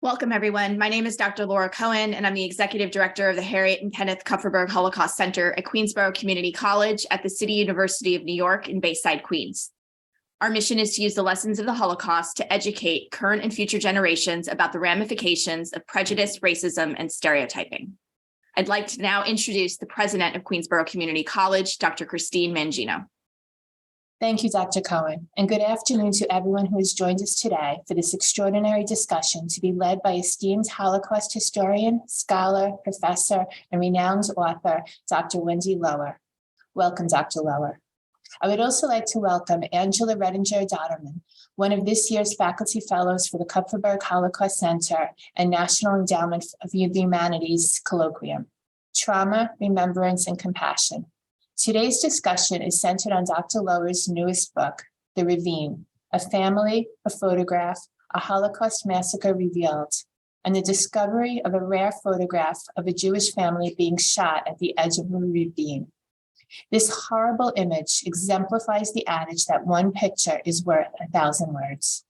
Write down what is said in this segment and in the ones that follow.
Welcome, everyone. My name is Dr. Laura Cohen, and I'm the Executive Director of the Harriet and Kenneth Kupferberg Holocaust Center at Queensborough Community College at the City University of New York in Bayside, Queens. Our mission is to use the lessons of the Holocaust to educate current and future generations about the ramifications of prejudice, racism, and stereotyping. I'd like to now introduce the President of Queensborough Community College, Dr. Kathleen Wentrack. Thank you, Dr. Cohen, and good afternoon to everyone who has joined us today for this extraordinary discussion to be led by esteemed Holocaust historian, scholar, professor, and renowned author, Dr. Wendy Lower. Welcome, Dr. Lower. I would also like to welcome Angela Redinger-Dotterman, one of this year's faculty fellows for the Kupferberg Holocaust Center and National Endowment of the Humanities Colloquium, Trauma, Remembrance, and Compassion. Today's discussion is centered on Dr. Lower's newest book, The Ravine, A Family, a Photograph, a Holocaust Massacre Revealed, and the discovery of a rare photograph of a Jewish family being shot at the edge of a ravine. This horrible image exemplifies the adage that one picture is worth 1,000 words.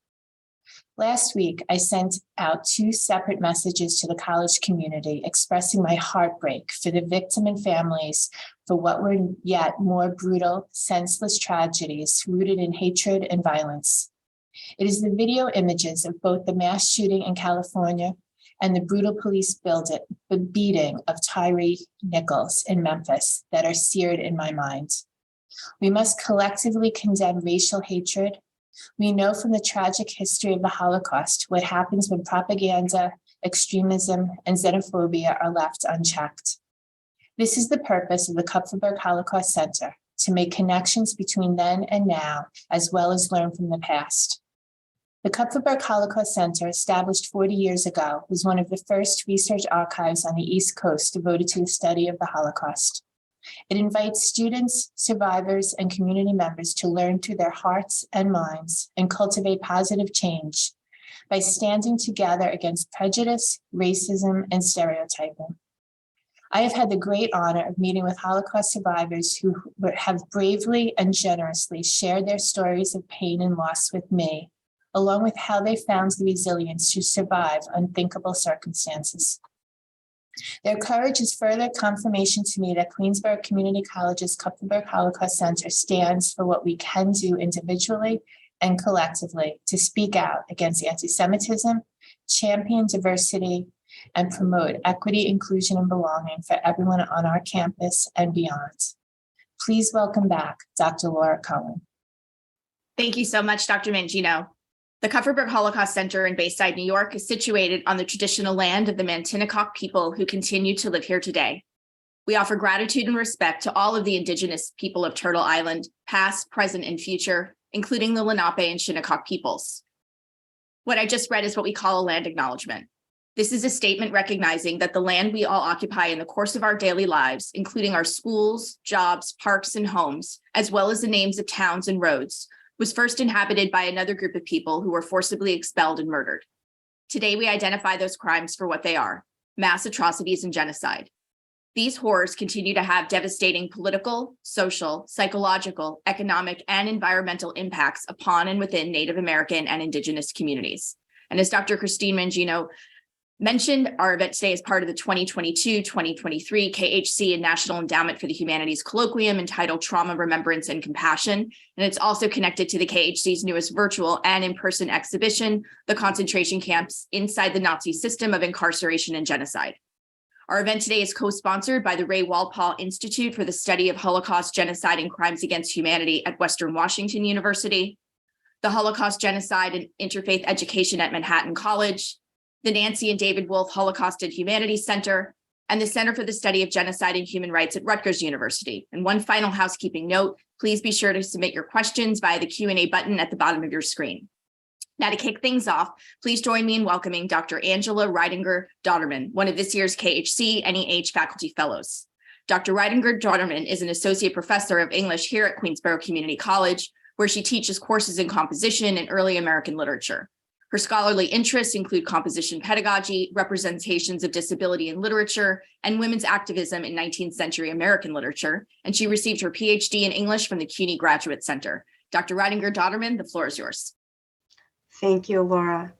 Last week, I sent out 2 separate messages to the college community expressing my heartbreak for the victim and families for what were yet more brutal, senseless tragedies rooted in hatred and violence. It is the video images of both the mass shooting in California and the brutal police beating of Tyree Nichols in Memphis that are seared in my mind. We must collectively condemn racial hatred. We know from the tragic history of the Holocaust what happens when propaganda, extremism, and xenophobia are left unchecked. This is the purpose of the Kupferberg Holocaust Center, to make connections between then and now, as well as learn from the past. The Kupferberg Holocaust Center, established 40 years ago, was one of the first research archives on the East Coast devoted to the study of the Holocaust. It invites students, survivors, and community members to learn through their hearts and minds and cultivate positive change by standing together against prejudice, racism, and stereotyping. I have had the great honor of meeting with Holocaust survivors who have bravely and generously shared their stories of pain and loss with me, along with how they found the resilience to survive unthinkable circumstances. Their courage is further confirmation to me that Queensborough Community College's Kupferberg Holocaust Center stands for what we can do individually and collectively to speak out against anti-Semitism, champion diversity, and promote equity, inclusion, and belonging for everyone on our campus and beyond. Please welcome back Dr. Laura Cohen. Thank you so much, Dr. Mangino. The Kupferberg Holocaust Center in Bayside, New York is situated on the traditional land of the Mantinecock people who continue to live here today. We offer gratitude and respect to all of the indigenous people of Turtle Island, past, present, and future, including the Lenape and Shinnecock peoples. What I just read is what we call a land acknowledgement. This is a statement recognizing that the land we all occupy in the course of our daily lives, including our schools, jobs, parks, and homes, as well as the names of towns and roads, was first inhabited by another group of people who were forcibly expelled and murdered. Today, we identify those crimes for what they are: mass atrocities and genocide. These horrors continue to have devastating political, social, psychological, economic, and environmental impacts upon and within Native American and Indigenous communities. And as Dr. Kathleen Wentrack mentioned, our event today is part of the 2022-2023 KHC and National Endowment for the Humanities Colloquium entitled Trauma, Remembrance, and Compassion. And it's also connected to the KHC's newest virtual and in-person exhibition, The Concentration Camps Inside the Nazi System of Incarceration and Genocide. Our event today is co-sponsored by the Ray Walpole Institute for the Study of Holocaust, Genocide, and Crimes Against Humanity at Western Washington University, the Holocaust, Genocide, and Interfaith Education at Manhattan College, the Nancy and David Wolf Holocaust and Humanities Center, and the Center for the Study of Genocide and Human Rights at Rutgers University. And one final housekeeping note, please be sure to submit your questions via the Q&A button at the bottom of your screen. Now, to kick things off, please join me in welcoming Dr. Angela Redinger-Dotterman, one of this year's KHC NEH faculty fellows. Dr. Redinger-Dotterman is an associate professor of English here at Queensborough Community College, where she teaches courses in composition and early American literature. Her scholarly interests include composition pedagogy, representations of disability in literature, and women's activism in 19th century American literature, and she received her PhD in English from the CUNY Graduate Center. Dr. Redinger-Dotterman, the floor is yours. Thank you, Laura.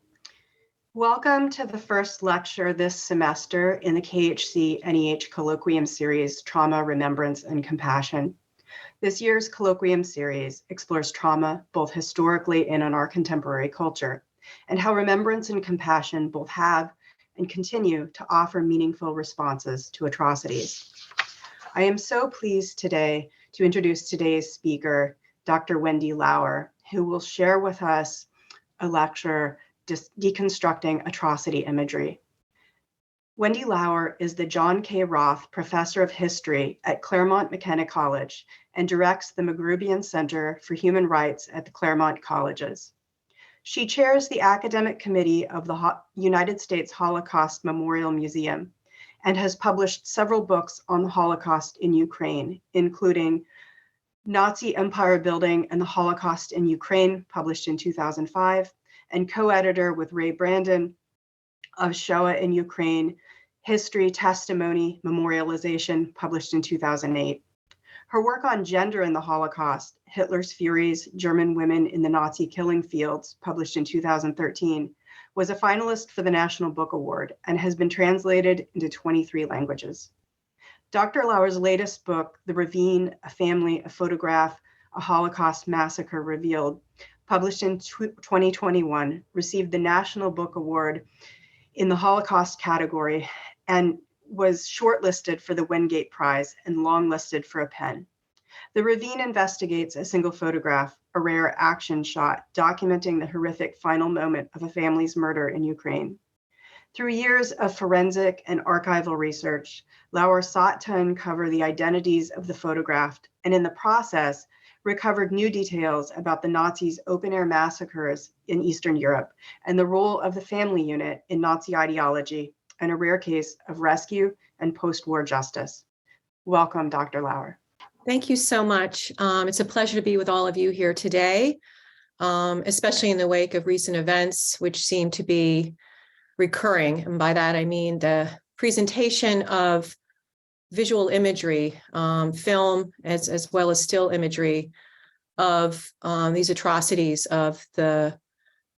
Welcome to the first lecture this semester in the KHC-NEH Colloquium Series, Trauma, Remembrance, and Compassion. This year's Colloquium Series explores trauma both historically and in our contemporary culture, and how remembrance and compassion both have and continue to offer meaningful responses to atrocities. I am so pleased today to introduce today's speaker, Dr. Wendy Lower, who will share with us a lecture Deconstructing Atrocity Imagery. Wendy Lower is the John K. Roth Professor of History at Claremont McKenna College and directs the Magrubian Center for Human Rights at the Claremont Colleges. She chairs the academic committee of the United States Holocaust Memorial Museum and has published several books on the Holocaust in Ukraine, including Nazi Empire Building and the Holocaust in Ukraine, published in 2005, and co-editor with Ray Brandon of Shoah in Ukraine, History, Testimony, Memorialization, published in 2008. Her work on gender in the Holocaust, Hitler's Furies, German Women in the Nazi Killing Fields, published in 2013, was a finalist for the National Book Award and has been translated into 23 languages. Dr. Lower's latest book, The Ravine, A Family, a Photograph, A Holocaust Massacre Revealed, published in 2021, received the National Book Award in the Holocaust category and was shortlisted for the Wingate Prize and longlisted for a PEN. The Ravine investigates a single photograph, a rare action shot, documenting the horrific final moment of a family's murder in Ukraine. Through years of forensic and archival research, Lower sought to uncover the identities of the photographed, and in the process, recovered new details about the Nazis' open-air massacres in Eastern Europe and the role of the family unit in Nazi ideology, and a rare case of rescue and post-war justice. Welcome, Dr. Lower. Thank you so much. It's a pleasure to be with all of you here today, especially in the wake of recent events, which seem to be recurring. And by that, I mean the presentation of visual imagery, film, as well as still imagery of these atrocities of the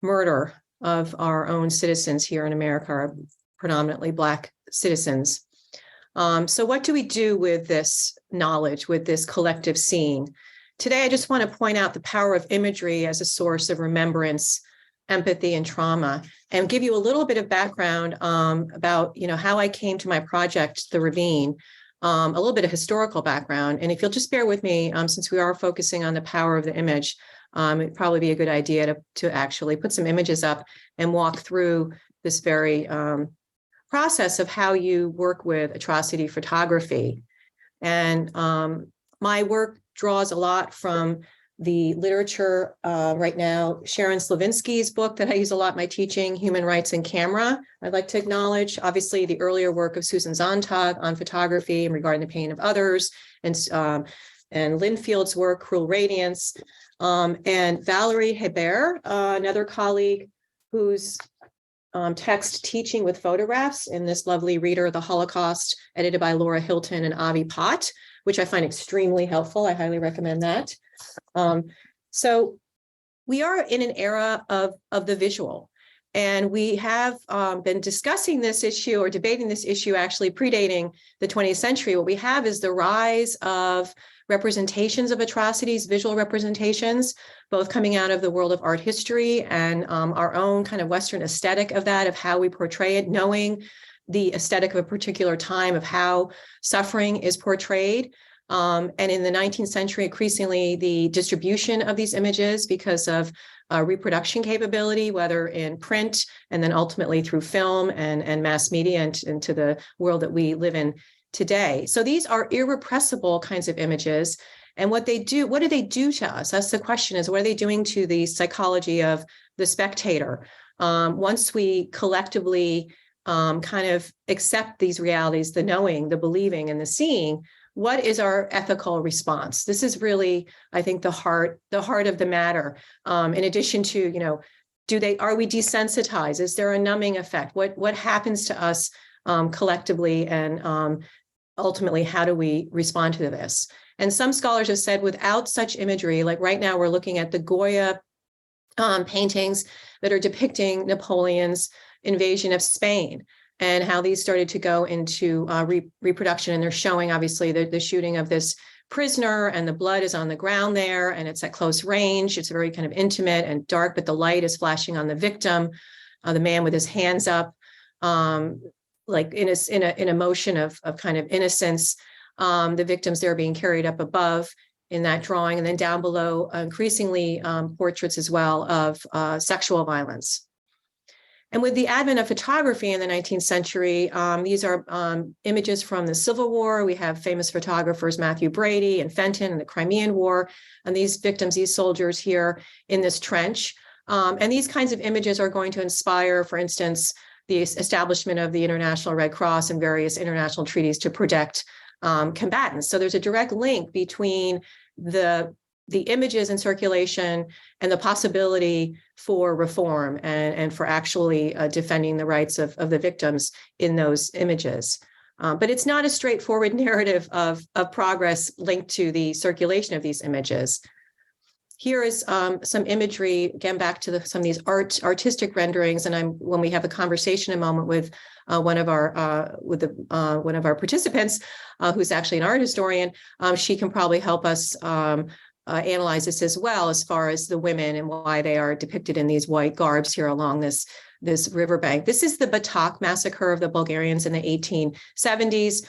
murder of our own citizens here in America, predominantly Black citizens. So what do we do with this knowledge, with this collective seeing? Today, I just want to point out the power of imagery as a source of remembrance, empathy, and trauma, and give you a little bit of background about how I came to my project, The Ravine, a little bit of historical background. And if you'll just bear with me, since we are focusing on the power of the image, it'd probably be a good idea to actually put some images up and walk through this very process of how you work with atrocity photography. And my work draws a lot from the literature right now. Sharon Slavinsky's book that I use a lot in my teaching, Human Rights and Camera, I'd like to acknowledge. Obviously, the earlier work of Susan Sontag on photography and regarding the pain of others, and Linfield's work, Cruel Radiance, and Valerie Hebert, another colleague whose text Teaching with Photographs in this lovely reader, The Holocaust, edited by Laura Hilton and Avi Pott, which I find extremely helpful. I highly recommend that. So we are in an era of the visual, and we have been discussing this issue or debating this issue actually predating the 20th century. What we have is the rise of representations of atrocities, visual representations, both coming out of the world of art history and our own kind of Western aesthetic of that, of how we portray it, knowing the aesthetic of a particular time of how suffering is portrayed. And in the 19th century, increasingly, the distribution of these images because of reproduction capability, whether in print and then ultimately through film and mass media and into the world that we live in today. So these are irrepressible kinds of images. And what do they do to us? That's the question, is what are they doing to the psychology of the spectator? Once we collectively kind of accept these realities, the knowing, the believing, and the seeing, what is our ethical response? This is really, I think, the heart of the matter. In addition to, are we desensitized? Is there a numbing effect? What happens to us collectively, and ultimately, how do we respond to this? And some scholars have said without such imagery, like right now, we're looking at the Goya paintings that are depicting Napoleon's invasion of Spain and how these started to go into reproduction. And they're showing, obviously, the shooting of this prisoner, and the blood is on the ground there, and it's at close range. It's very kind of intimate and dark, but the light is flashing on the victim, the man with his hands up, like in a motion of kind of innocence. The victims there being carried up above in that drawing, and then down below, increasingly portraits as well of sexual violence. And with the advent of photography in the 19th century, these are images from the Civil War. We have famous photographers Matthew Brady and Fenton in the Crimean War, and these victims, these soldiers here in this trench. And these kinds of images are going to inspire, for instance, the establishment of the International Red Cross and various international treaties to protect combatants. So there's a direct link between the images in circulation and the possibility for reform and for actually defending the rights of the victims in those images. But it's not a straightforward narrative of progress linked to the circulation of these images. Here is some imagery, again, back to some of these artistic renderings. And when we have a conversation in a moment with one of our participants, who's actually an art historian, she can probably help us analyze this as well, as far as the women and why they are depicted in these white garbs here along this riverbank. This is the Batak massacre of the Bulgarians in the 1870s,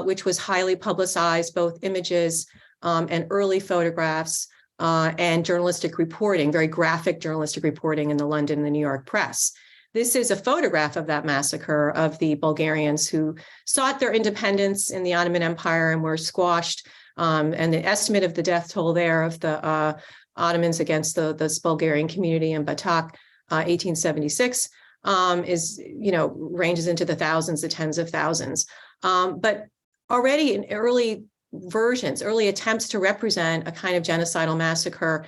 which was highly publicized, both images and early photographs and journalistic reporting, very graphic journalistic reporting in the London and the New York press. This is a photograph of that massacre of the Bulgarians who sought their independence in the Ottoman Empire and were squashed. And the estimate of the death toll there of the Ottomans against this Bulgarian community in Batak, 1876, ranges into the thousands, the tens of thousands. But already in early versions, early attempts to represent a kind of genocidal massacre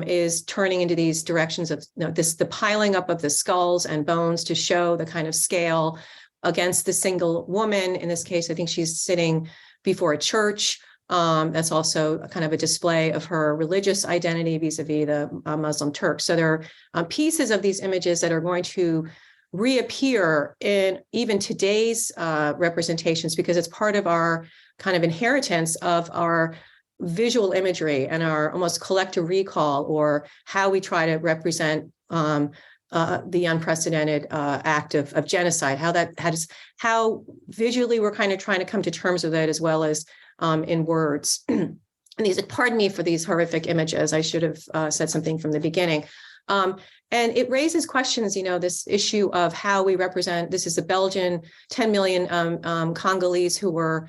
is turning into these directions of the piling up of the skulls and bones to show the kind of scale against the single woman. In this case, I think she's sitting before a church. That's also a kind of a display of her religious identity vis-a-vis the Muslim Turks. So there are pieces of these images that are going to reappear in even today's representations, because it's part of our kind of inheritance of our visual imagery and our almost collective recall, or how we try to represent the unprecedented act of genocide, how visually we're kind of trying to come to terms with it, as well as in words. And pardon me for these horrific images. I should have said something from the beginning. And it raises questions, this issue of how we represent. This is the Belgian 10 million Congolese who were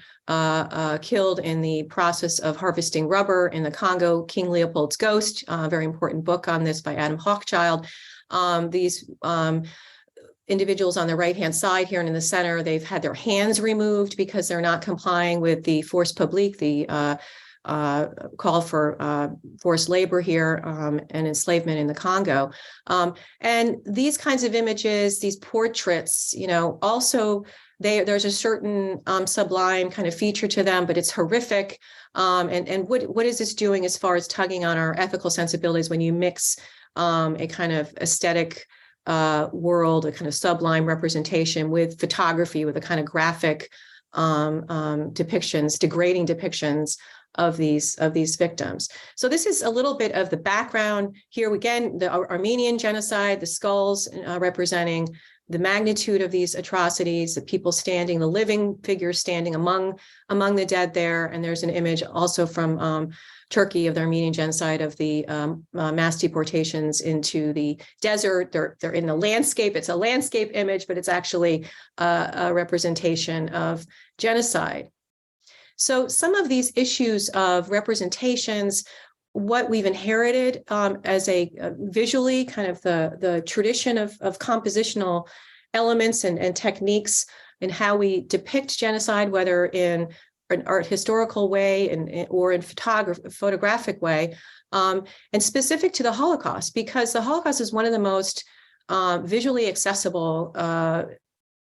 killed in the process of harvesting rubber in the Congo. King Leopold's Ghost, a very important book on this by Adam Hochschild. These individuals on the right-hand side here and in the center, they've had their hands removed because they're not complying with the force publique, the call for forced labor here and enslavement in the Congo. And these kinds of images, these portraits, also there's a certain sublime kind of feature to them, but it's horrific. And what is this doing as far as tugging on our ethical sensibilities when you mix a kind of aesthetic world, a kind of sublime representation with photography, with a kind of graphic depictions, degrading depictions of these victims. So this is a little bit of the background here. Again, the Armenian genocide, the skulls representing the magnitude of these atrocities, the people standing, the living figures standing among the dead there. And there's an image also from Turkey of the Armenian genocide, of the mass deportations into the desert. They're in the landscape. It's a landscape image, but it's actually a representation of genocide. So some of these issues of representations, what we've inherited as a visually kind of the tradition of compositional elements and techniques and how we depict genocide, whether in an art historical way or in photographic way, and specific to the Holocaust, because the Holocaust is one of the most visually accessible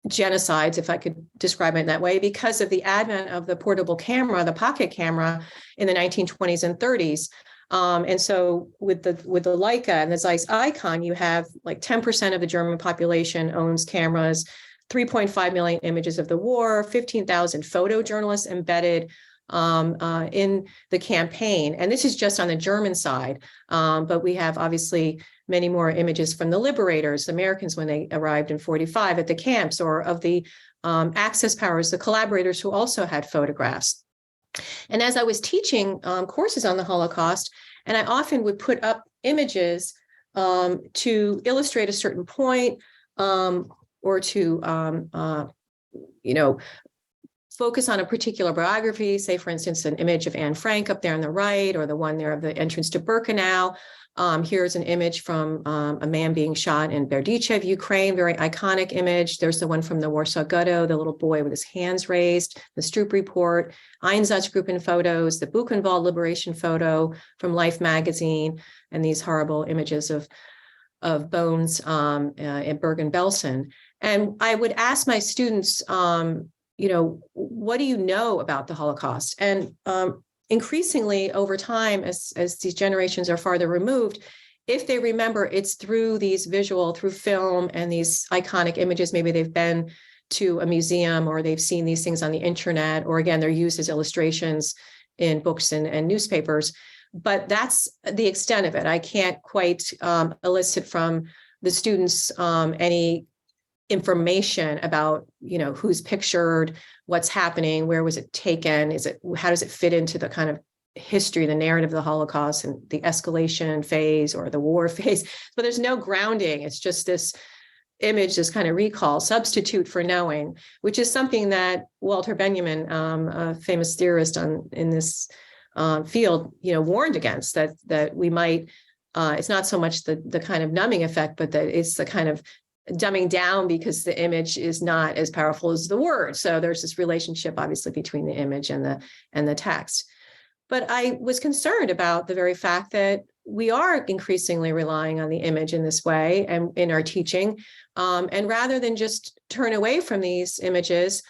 genocides, if I could describe it in that way, because of the advent of the portable camera, the pocket camera in the 1920s and 30s. And so with the Leica and the Zeiss icon, you have like 10% of the German population owns cameras, 3.5 million images of the war, 15,000 photojournalists embedded in the campaign. And this is just on the German side. But we have obviously many more images from the liberators, the Americans, when they arrived in 45 at the camps, or of the Axis powers, the collaborators who also had photographs. And as I was teaching courses on the Holocaust, and I often would put up images to illustrate a certain point, or to, focus on a particular biography, say, for instance, an image of Anne Frank up there on the right, or the one there of the entrance to Birkenau. Here's an image from a man being shot in Berdichev, Ukraine, very iconic image. There's the one from the Warsaw Ghetto, the little boy with his hands raised, the Stroop Report, Einsatzgruppen photos, the Buchenwald liberation photo from Life magazine, and these horrible images of bones in Bergen-Belsen. And I would ask my students, what do you know about the Holocaust? And increasingly over time, as these generations are farther removed, if they remember, it's through through film and these iconic images. Maybe they've been to a museum, or they've seen these things on the internet, or again, they're used as illustrations in books and newspapers. But that's the extent of it. I can't quite elicit from the students any information about, who's pictured, what's happening, where was it taken, how does it fit into the kind of history, the narrative of the Holocaust and the escalation phase or the war phase. But there's no grounding. It's just this image, this kind of recall, substitute for knowing, which is something that Walter Benjamin, a famous theorist in this field, warned against, that we might, it's not so much the kind of numbing effect, but that it's the kind of dumbing down, because the image is not as powerful as the word. So there's this relationship, obviously, between the image and the text. But I was concerned about the very fact that we are increasingly relying on the image in this way and in our teaching. And rather than just turn away from these images,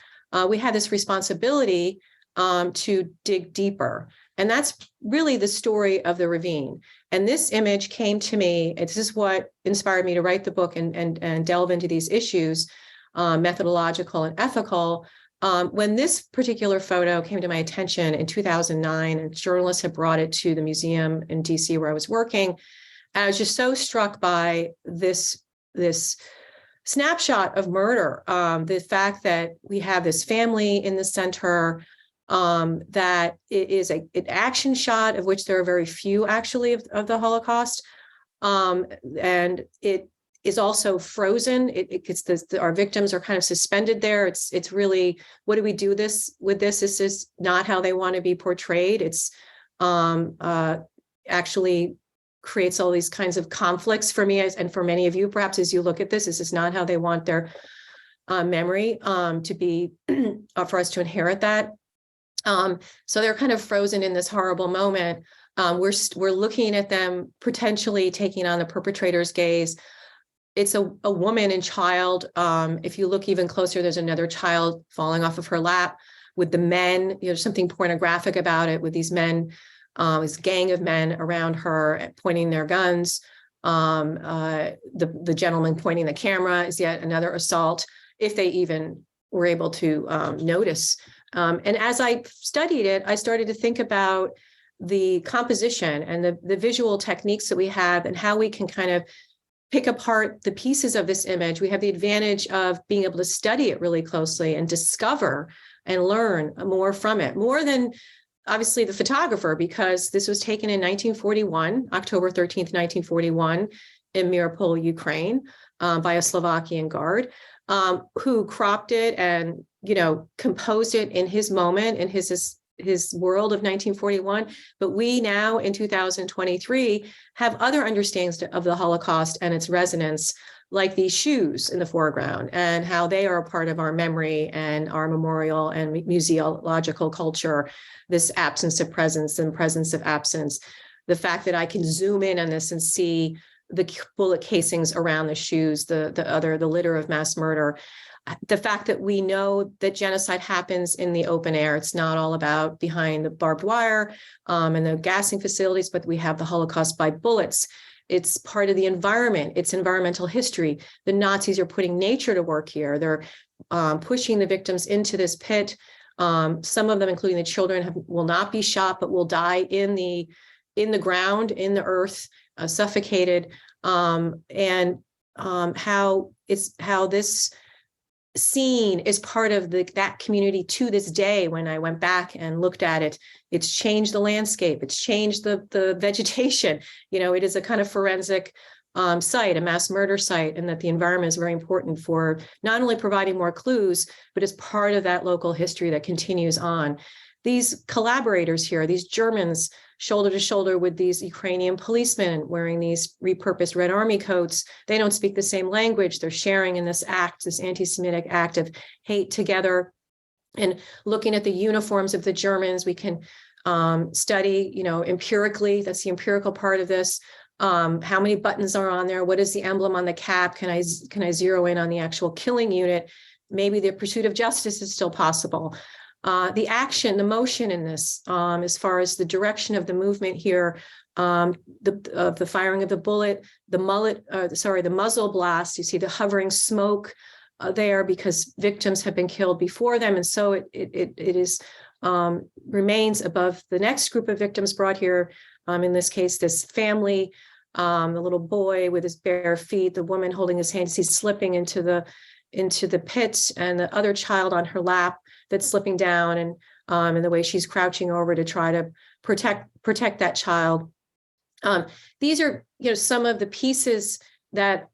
we have this responsibility to dig deeper. And that's really the story of the Ravine. And this image came to me. This is what inspired me to write the book and delve into these issues, methodological and ethical. When this particular photo came to my attention in 2009, and journalists had brought it to the museum in DC where I was working, I was just so struck by this snapshot of murder, the fact that we have this family in the center, that it is an action shot, of which there are very few actually of the Holocaust. And it is also frozen. It gets our victims are kind of suspended there. It's really, what do we do with this? This is not how they want to be portrayed. It's actually creates all these kinds of conflicts for me, and for many of you, perhaps, as you look at this. This is not how they want their memory to be, for us to inherit that. So they're kind of frozen in this horrible moment. We're looking at them potentially taking on the perpetrator's gaze. It's a woman and child. If you look even closer, there's another child falling off of her lap with the men. There's something pornographic about it, with these men, this gang of men around her pointing their guns. The gentleman pointing the camera is yet another assault, if they even were able to notice. And as I studied it, I started to think about the composition and the visual techniques that we have, and how we can kind of pick apart the pieces of this image. We have the advantage of being able to study it really closely and discover and learn more from it, more than obviously the photographer, because this was taken in 1941, October 13th, 1941, in Mariupol, Ukraine, by a Slovakian guard, who cropped it and composed it in his moment, in his world of 1941. But we now in 2023 have other understandings of the Holocaust and its resonance, like these shoes in the foreground, and how they are a part of our memory and our memorial and museological culture. This absence of presence and presence of absence. The fact that I can zoom in on this and see bullet casings around the shoes, the litter of mass murder. The fact that we know that genocide happens in the open air, it's not all about behind the barbed wire and the gassing facilities, but we have the Holocaust by bullets. It's part of the environment. It's environmental history. The Nazis are putting nature to work here. They're pushing the victims into this pit. Some of them, including the children, will not be shot, but will die in the ground, in the earth, suffocated. And how this scene is part of that community to this day. When I went back and looked at it, it's changed the landscape, it's changed the vegetation. It is a kind of forensic site, a mass murder site, and that the environment is very important for not only providing more clues, but as part of that local history that continues on. These collaborators here, these Germans, shoulder to shoulder with these Ukrainian policemen wearing these repurposed Red Army coats. They don't speak the same language. They're sharing in this act, this anti-Semitic act of hate together. And looking at the uniforms of the Germans, we can study, empirically, that's the empirical part of this. How many buttons are on there? What is the emblem on the cap? Can I zero in on the actual killing unit? Maybe the pursuit of justice is still possible. The action, the motion in this, as far as the direction of the movement here, the firing of the bullet, the muzzle blast, you see the hovering smoke there because victims have been killed before them. And so it remains above the next group of victims brought here. In this case, this family, the little boy with his bare feet, the woman holding his hand as he's slipping into the pit, and the other child on her lap that's slipping down, and the way she's crouching over to try to protect that child. These are some of the pieces that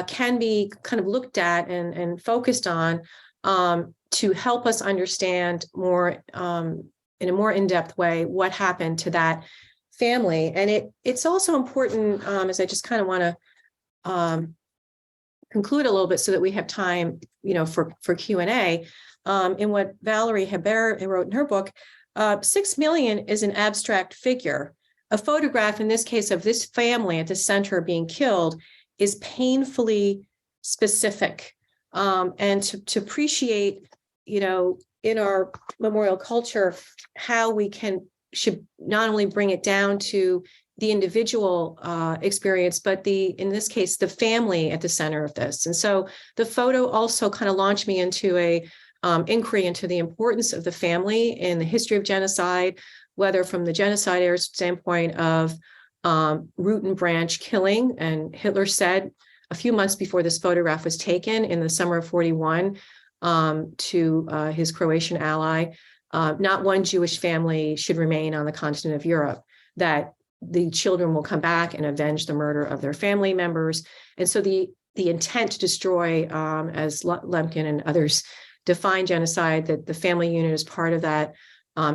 can be kind of looked at and focused on to help us understand more in a more in-depth way what happened to that family. And it's also important, as I just kind of want to conclude a little bit so that we have time, for Q&A. In what Valerie Hebert wrote in her book, 6 million is an abstract figure. A photograph, in this case, of this family at the center being killed is painfully specific. And to appreciate, in our memorial culture, how we should not only bring it down to the individual experience, but in this case, the family at the center of this. And so the photo also kind of launched me into a inquiry into the importance of the family in the history of genocide, whether from the genocide standpoint of root and branch killing. And Hitler said a few months before this photograph was taken in the summer of 41 to his Croatian ally, not one Jewish family should remain on the continent of Europe, that the children will come back and avenge the murder of their family members. And so the intent to destroy, as Lemkin and others define genocide, that the family unit is part of that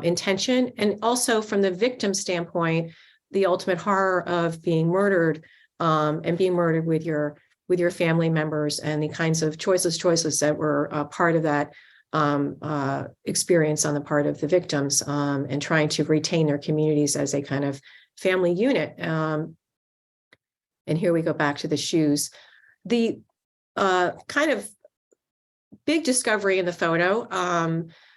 intention. And also from the victim standpoint, the ultimate horror of being murdered and being murdered with your family members, and the kinds of choiceless that were part of that experience on the part of the victims, and trying to retain their communities as a kind of family unit. And here we go back to the shoes. The kind of big discovery in the photo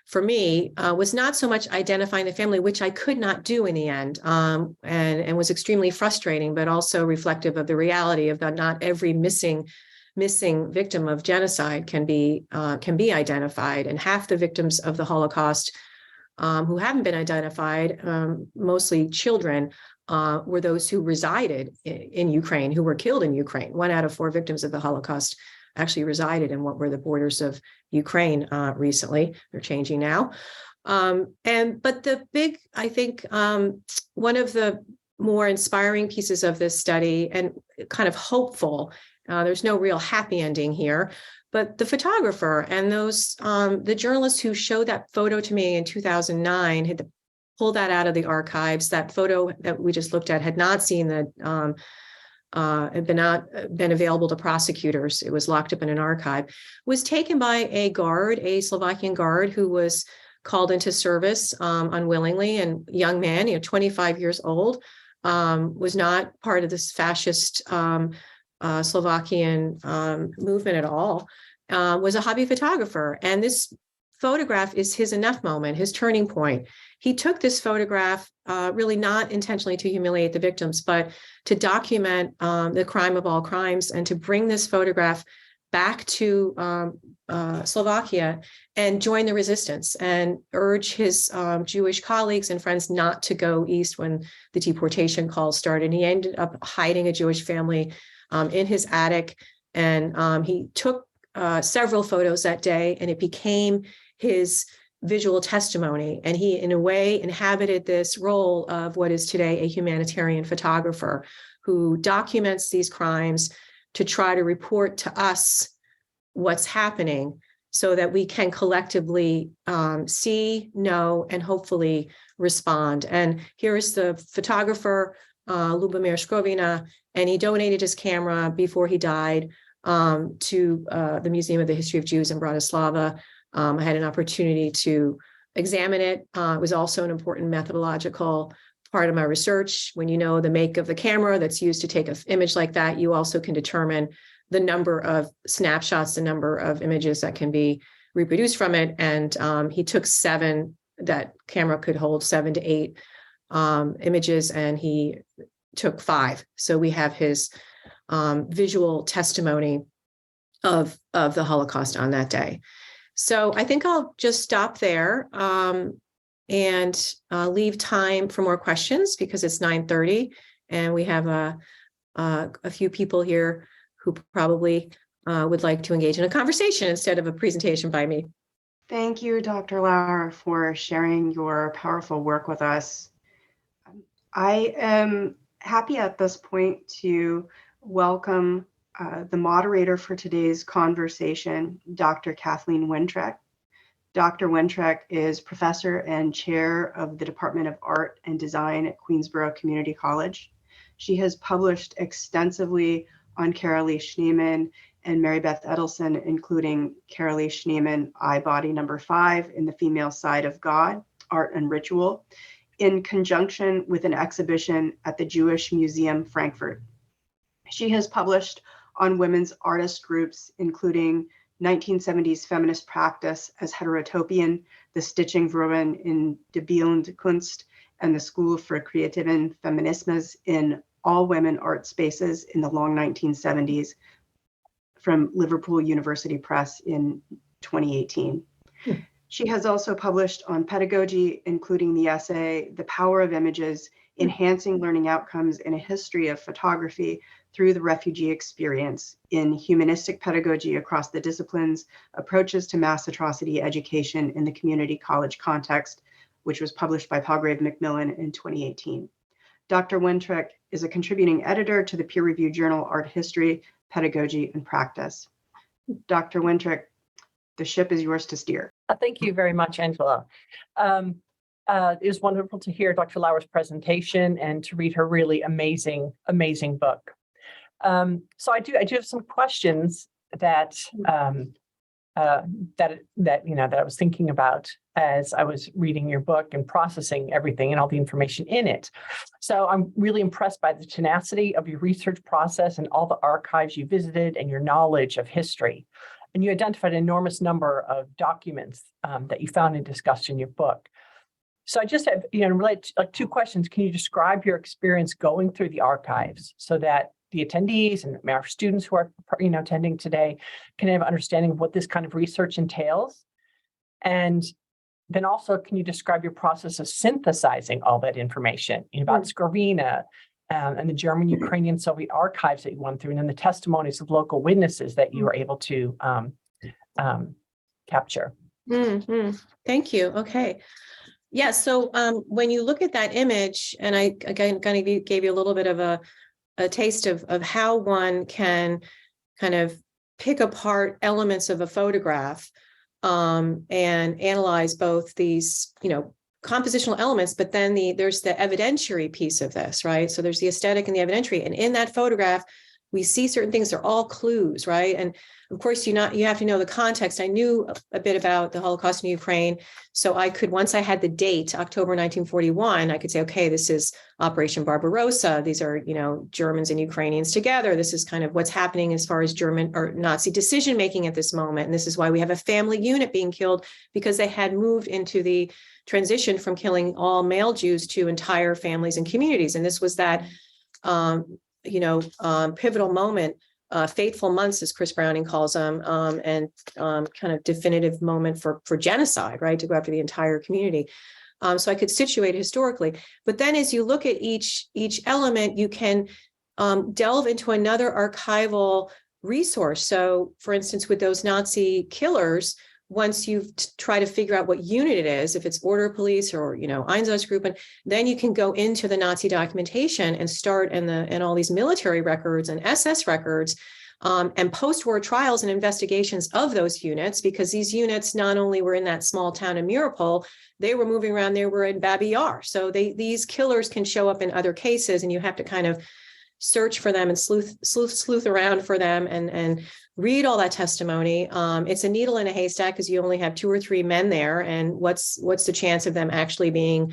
for me was not so much identifying the family, which I could not do in the end, and was extremely frustrating, but also reflective of the reality of that not every missing victim of genocide can be identified. And half the victims of the Holocaust who haven't been identified, mostly children, were those who resided in Ukraine, who were killed in Ukraine. 1 out of 4 victims of the Holocaust actually resided in what were the borders of Ukraine recently. They're changing now. But the big, I think, one of the more inspiring pieces of this study, and kind of hopeful, there's no real happy ending here, but the photographer and those, the journalists who showed that photo to me in 2009 had to pull that out of the archives. That photo that we just looked at had not seen the, had been available to prosecutors. It was locked up in an archive. Was taken by a guard, a Slovakian guard, who was called into service unwillingly, and young man, 25 years old, was not part of this fascist Slovakian movement at all, was a hobby photographer. And this photograph is his enough moment, his turning point. He took this photograph really not intentionally to humiliate the victims, but to document the crime of all crimes and to bring this photograph back to Slovakia and join the resistance and urge his Jewish colleagues and friends not to go east when the deportation calls started. And he ended up hiding a Jewish family in his attic. And he took several photos that day, and it became his visual testimony. And he, in a way, inhabited this role of what is today a humanitarian photographer who documents these crimes to try to report to us what's happening so that we can collectively see, know, and hopefully respond. And here is the photographer, Lubomir Skrovina, and he donated his camera before he died to the Museum of the History of Jews in Bratislava. I had an opportunity to examine it. It was also an important methodological part of my research. When you know the make of the camera that's used to take an image like that, you also can determine the number of snapshots, the number of images that can be reproduced from it. And he took 7, that camera could hold 7 to 8 images, and he took 5. So we have his visual testimony of the Holocaust on that day. So I think I'll just stop there and leave time for more questions because it's 9:30 and we have a few people here who probably would like to engage in a conversation instead of a presentation by me. Thank you, Dr. Lower, for sharing your powerful work with us. I am happy at this point to welcome the moderator for today's conversation, Dr. Kathleen Wentrack. Dr. Wentrack is professor and chair of the Department of Art and Design at Queensborough Community College. She has published extensively on Carolee Schneemann and Mary Beth Edelson, including Carolee Schneemann, I Body Number 5 in the Female Side of God, Art and Ritual, in conjunction with an exhibition at the Jewish Museum, Frankfurt. She has published on women's artist groups, including 1970s feminist practice as heterotopian, the Stitching Vrouwen in de Beeldende Kunst, and the School for Creativen Feminismes in all women art spaces in the long 1970s from Liverpool University Press in 2018. She has also published on pedagogy, including the essay, The Power of Images, Enhancing Learning Outcomes in a History of Photography Through the Refugee Experience in Humanistic Pedagogy Across the Disciplines, Approaches to Mass Atrocity Education in the Community College Context, which was published by Palgrave Macmillan in 2018. Dr. Wentrack is a contributing editor to the peer-reviewed journal Art History, Pedagogy, and Practice. Dr. Wentrack, the ship is yours to steer. Thank you very much, Angela. It was wonderful to hear Dr. Lower's presentation and to read her really amazing book. So I do have some questions that I was thinking about as I was reading your book and processing everything and all the information in it. So I'm really impressed by the tenacity of your research process and all the archives you visited and your knowledge of history. And you identified an enormous number of documents that you found and discussed in your book. So I just have, relate like 2 questions. Can you describe your experience going through the archives so that the attendees and our students who are, attending today can have an understanding of what this kind of research entails? And then also, can you describe your process of synthesizing all that information about Skrovina and the German, Ukrainian, Soviet archives that you went through, and then the testimonies of local witnesses that you were able to capture? Mm-hmm. Thank you. Okay. Yeah. So when you look at that image, and I again kind of gave you a little bit of a taste of how one can kind of pick apart elements of a photograph and analyze both these, compositional elements, but then there's the evidentiary piece of this, right? So there's the aesthetic and the evidentiary. And in that photograph, we see certain things, they're all clues, right? And of course, you have to know the context. I knew a bit about the Holocaust in Ukraine. So I could, once I had the date, October 1941, I could say, okay, this is Operation Barbarossa. These are, Germans and Ukrainians together. This is kind of what's happening as far as German or Nazi decision-making at this moment. And this is why we have a family unit being killed, because they had moved into the transition from killing all male Jews to entire families and communities. And this was that, pivotal moment, fateful months, as Chris Browning calls them, and kind of definitive moment for genocide, right, to go after the entire community. So I could situate historically. But then as you look at each element, you can delve into another archival resource. So, for instance, with those Nazi killers, once you try to figure out what unit it is, if it's Order Police or, Einsatzgruppen, then you can go into the Nazi documentation and start and all these military records and SS records and post-war trials and investigations of those units, because these units not only were in that small town of Mirapol, they were moving around, they were in Babi Yar. So these killers can show up in other cases, and you have to kind of search for them and sleuth around for them and read all that testimony. It's a needle in a haystack because you only have 2 or 3 men there. And what's the chance of them actually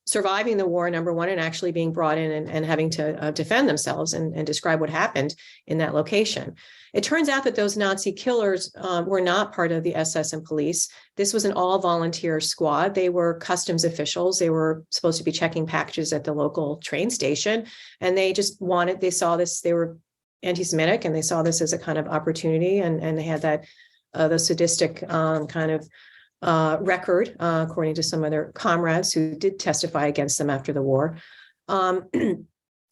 surviving the war, number one, and actually being brought in and having to defend themselves and describe what happened in that location. It turns out that those Nazi killers were not part of the SS and police. This was an all-volunteer squad. They were customs officials. They were supposed to be checking packages at the local train station. And they saw this, they were anti-Semitic, and they saw this as a kind of opportunity. And they had that, the sadistic kind of record, according to some of their comrades who did testify against them after the war.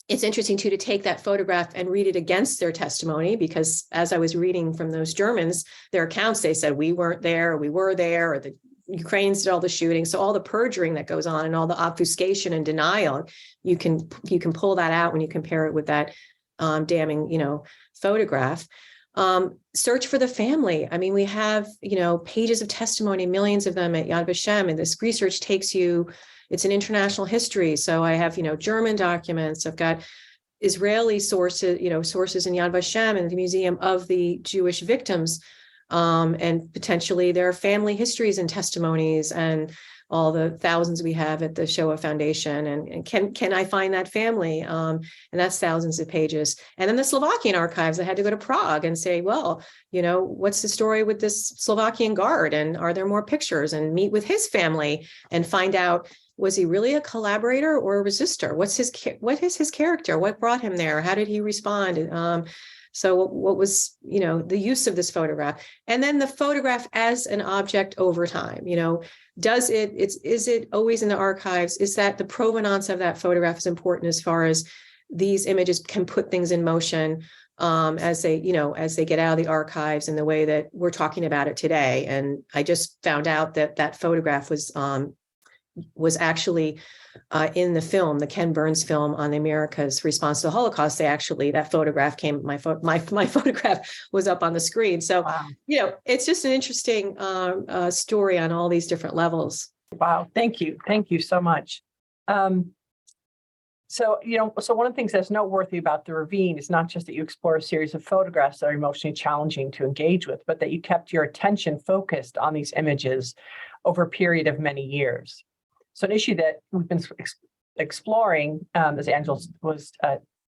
It's interesting, too, to take that photograph and read it against their testimony, because as I was reading from those Germans, their accounts, they said, we weren't there, we were there, or the Ukrainians did all the shooting. So all the perjuring that goes on and all the obfuscation and denial, you can pull that out when you compare it with that damning, photograph. Search for the family. I mean, we have, pages of testimony, millions of them at Yad Vashem, and this research takes you, it's an international history. So I have, German documents. I've got Israeli sources, sources in Yad Vashem and the Museum of the Jewish Victims, and potentially their family histories and testimonies and all the thousands we have at the Shoah Foundation. And can I find that family? And that's thousands of pages. And then the Slovakian archives, I had to go to Prague and say, well, what's the story with this Slovakian guard? And are there more pictures? And meet with his family and find out, was he really a collaborator or a resistor? What is his character? What brought him there? How did he respond? So what was, the use of this photograph? And then the photograph as an object over time, is it always in the archives? Is that the provenance of that photograph is important as far as these images can put things in motion as they get out of the archives in the way that we're talking about it today. And I just found out that photograph was actually in the film, the Ken Burns film on the America's response to the Holocaust. That photograph came, my photograph was up on the screen. So, wow. It's just an interesting story on all these different levels. Wow. Thank you. Thank you so much. So one of the things that's noteworthy about the Ravine is not just that you explore a series of photographs that are emotionally challenging to engage with, but that you kept your attention focused on these images over a period of many years. So an issue that we've been exploring, as Angela was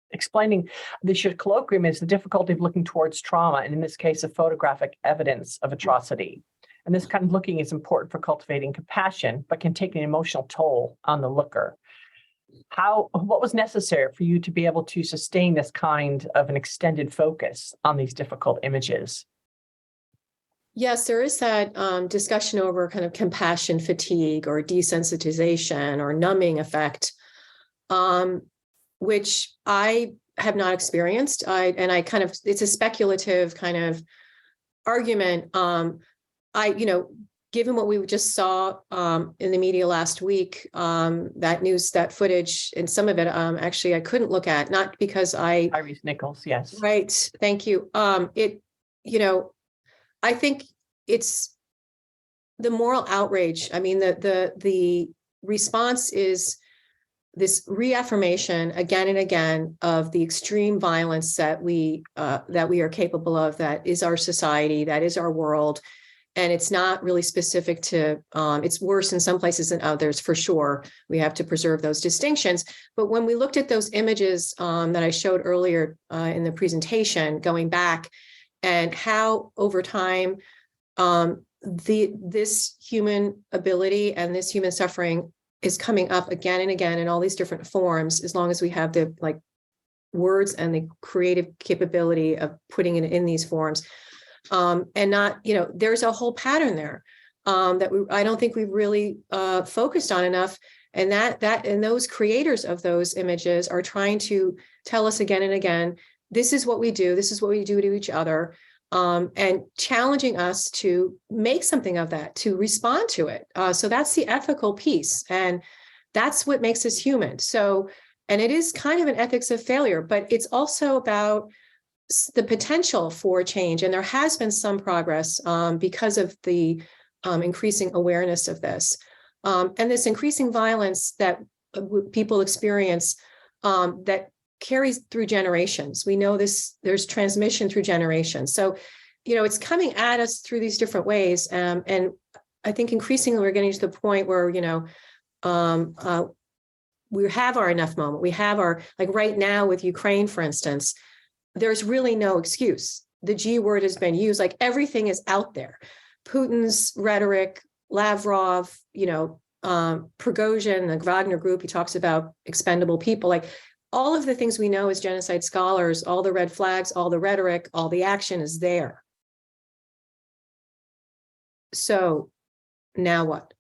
explaining, the issue of colloquium is the difficulty of looking towards trauma, and in this case, of photographic evidence of atrocity. And this kind of looking is important for cultivating compassion, but can take an emotional toll on the looker. What was necessary for you to be able to sustain this kind of an extended focus on these difficult images? Yes, there is that discussion over kind of compassion fatigue or desensitization or numbing effect, which I have not experienced. It's a speculative kind of argument. Given what we just saw in the media last week, that footage, and some of it, actually, I couldn't look at, not because Iris Nichols, yes. Right. Thank you. I think it's the moral outrage. I mean, the response is this reaffirmation again and again of the extreme violence that we are capable of, that is our society, that is our world. And it's not really specific to, it's worse in some places than others, for sure. We have to preserve those distinctions. But when we looked at those images that I showed earlier in the presentation, going back, and how over time, this human ability and this human suffering is coming up again and again in all these different forms, as long as we have the words and the creative capability of putting it in these forms. And not, there's a whole pattern there that I don't think we've really focused on enough. And and those creators of those images are trying to tell us again and again, this is what we do. This is what we do to each other. And challenging us to make something of that, to respond to it. So that's the ethical piece. And that's what makes us human. So, and it is kind of an ethics of failure, but it's also about the potential for change. And there has been some progress because of the increasing awareness of this. And this increasing violence that people experience that carries through generations. We know there's transmission through generations. So, it's coming at us through these different ways. And I think increasingly we're getting to the point where, we have our enough moment. We have our, right now with Ukraine, for instance, there's really no excuse. The G word has been used, everything is out there. Putin's rhetoric, Lavrov, Prigozhin, the Wagner group, he talks about expendable people, all of the things we know as genocide scholars, all the red flags, all the rhetoric, all the action is there. So now what?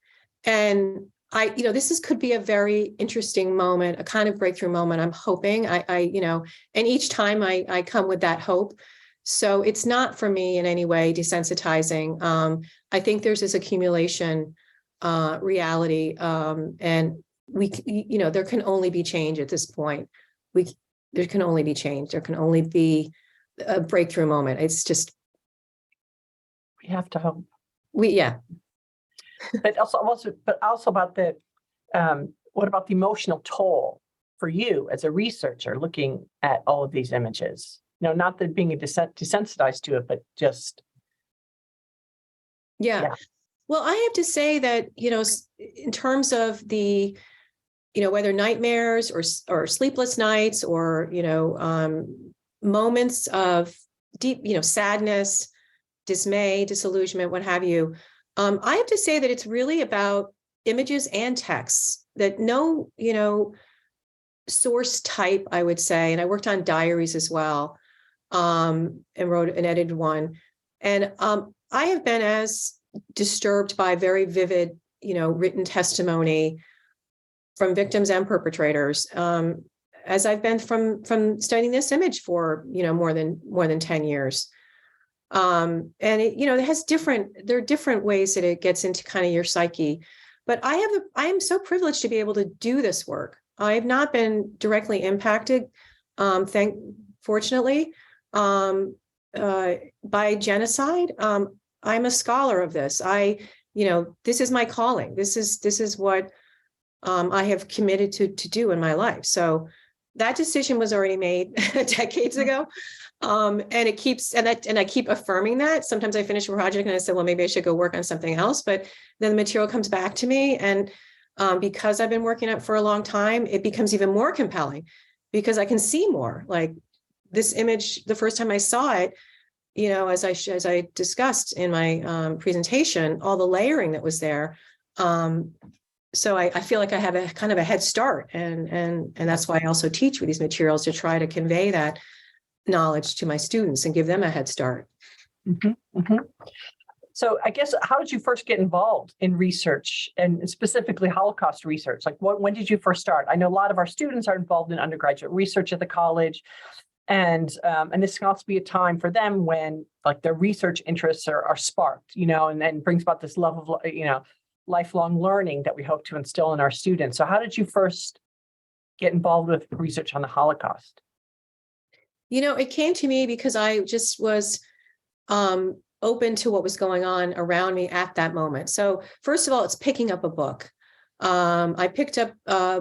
And this could be a very interesting moment, a kind of breakthrough moment. I'm hoping and each time I come with that hope. So it's not for me in any way desensitizing. I think there's this accumulation reality, and there can only be change at this point. There can only be change. There can only be a breakthrough moment. It's just, we have to hope. But also about the, what about the emotional toll for you as a researcher looking at all of these images? Not that being desensitized to it, but just. Yeah. Well, I have to say that, in terms of the, whether nightmares or sleepless nights or, moments of deep, sadness, dismay, disillusionment, what have you. I have to say that it's really about images and texts, that no, source type, I would say. And I worked on diaries as well, and wrote an edited one. And I have been as disturbed by very vivid, written testimony from victims and perpetrators, as I've been from studying this image for, more than 10 years. And it has there are different ways that it gets into kind of your psyche, but I am so privileged to be able to do this work. I have not been directly impacted, fortunately, by genocide. I'm a scholar of this. This is my calling. This is what I have committed to do in my life. So that decision was already made decades ago. And it keeps, and I keep affirming that. Sometimes I finish a project and I say, well, maybe I should go work on something else, but then the material comes back to me. And because I've been working on it for a long time, it becomes even more compelling because I can see more. Like this image, the first time I saw it, as I discussed in my presentation, all the layering that was there. So I feel like I have a kind of a head start, and that's why I also teach with these materials, to try to convey that knowledge to my students and give them a head start. Mm-hmm, mm-hmm. So I guess, how did you first get involved in research, and specifically Holocaust research? Like, when did you first start? I know a lot of our students are involved in undergraduate research at the college, and this can also be a time for them when their research interests are sparked, and then brings about this love of, lifelong learning that we hope to instill in our students. So how did you first get involved with research on the Holocaust? It came to me because I just was open to what was going on around me at that moment. So first of all, it's picking up a book. I picked up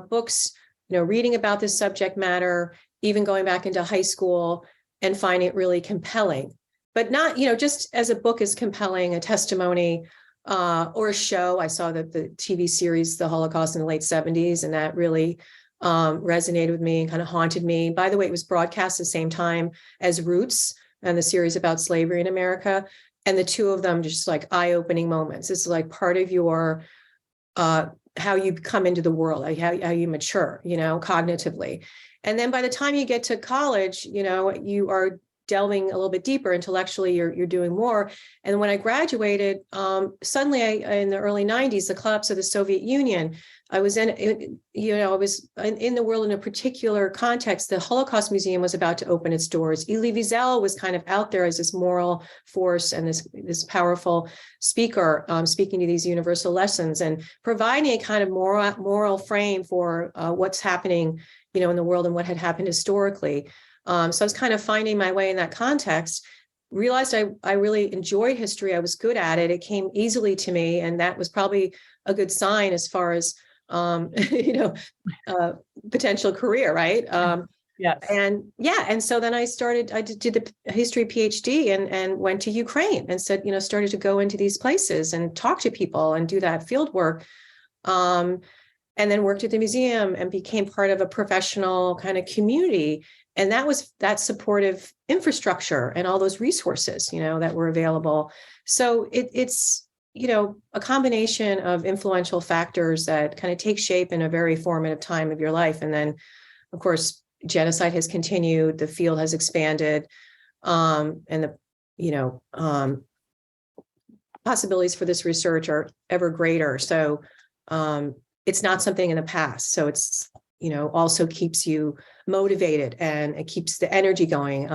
books reading about this subject matter, even going back into high school and finding it really compelling, but not, just as a book is compelling, a testimony or a show. I saw the TV series, The Holocaust in the late 70s, and that really resonated with me and kind of haunted me. By the way, it was broadcast the same time as Roots and the series about slavery in America. And the two of them just like eye-opening moments. It's like part of your how you come into the world, like how you mature, cognitively. And then by the time you get to college, you are delving a little bit deeper intellectually, you're doing more. And when I graduated, suddenly in the early 90s, the collapse of the Soviet Union, I was in the world in a particular context. The Holocaust Museum was about to open its doors. Elie Wiesel was kind of out there as this moral force and this powerful speaker, speaking to these universal lessons and providing a kind of moral frame for what's happening, in the world and what had happened historically. So I was kind of finding my way in that context, realized I really enjoyed history. I was good at it. It came easily to me. And that was probably a good sign as far as, potential career, right? Yes. And so then I did the history PhD and went to Ukraine and said, started to go into these places and talk to people and do that field work. And then worked at the museum and became part of a professional kind of community. And that was that supportive infrastructure and all those resources, that were available. So it's, a combination of influential factors that kind of take shape in a very formative time of your life. And then, of course, genocide has continued, the field has expanded, and the, possibilities for this research are ever greater. So it's not something in the past. So it's, also keeps you motivated and it keeps the energy going.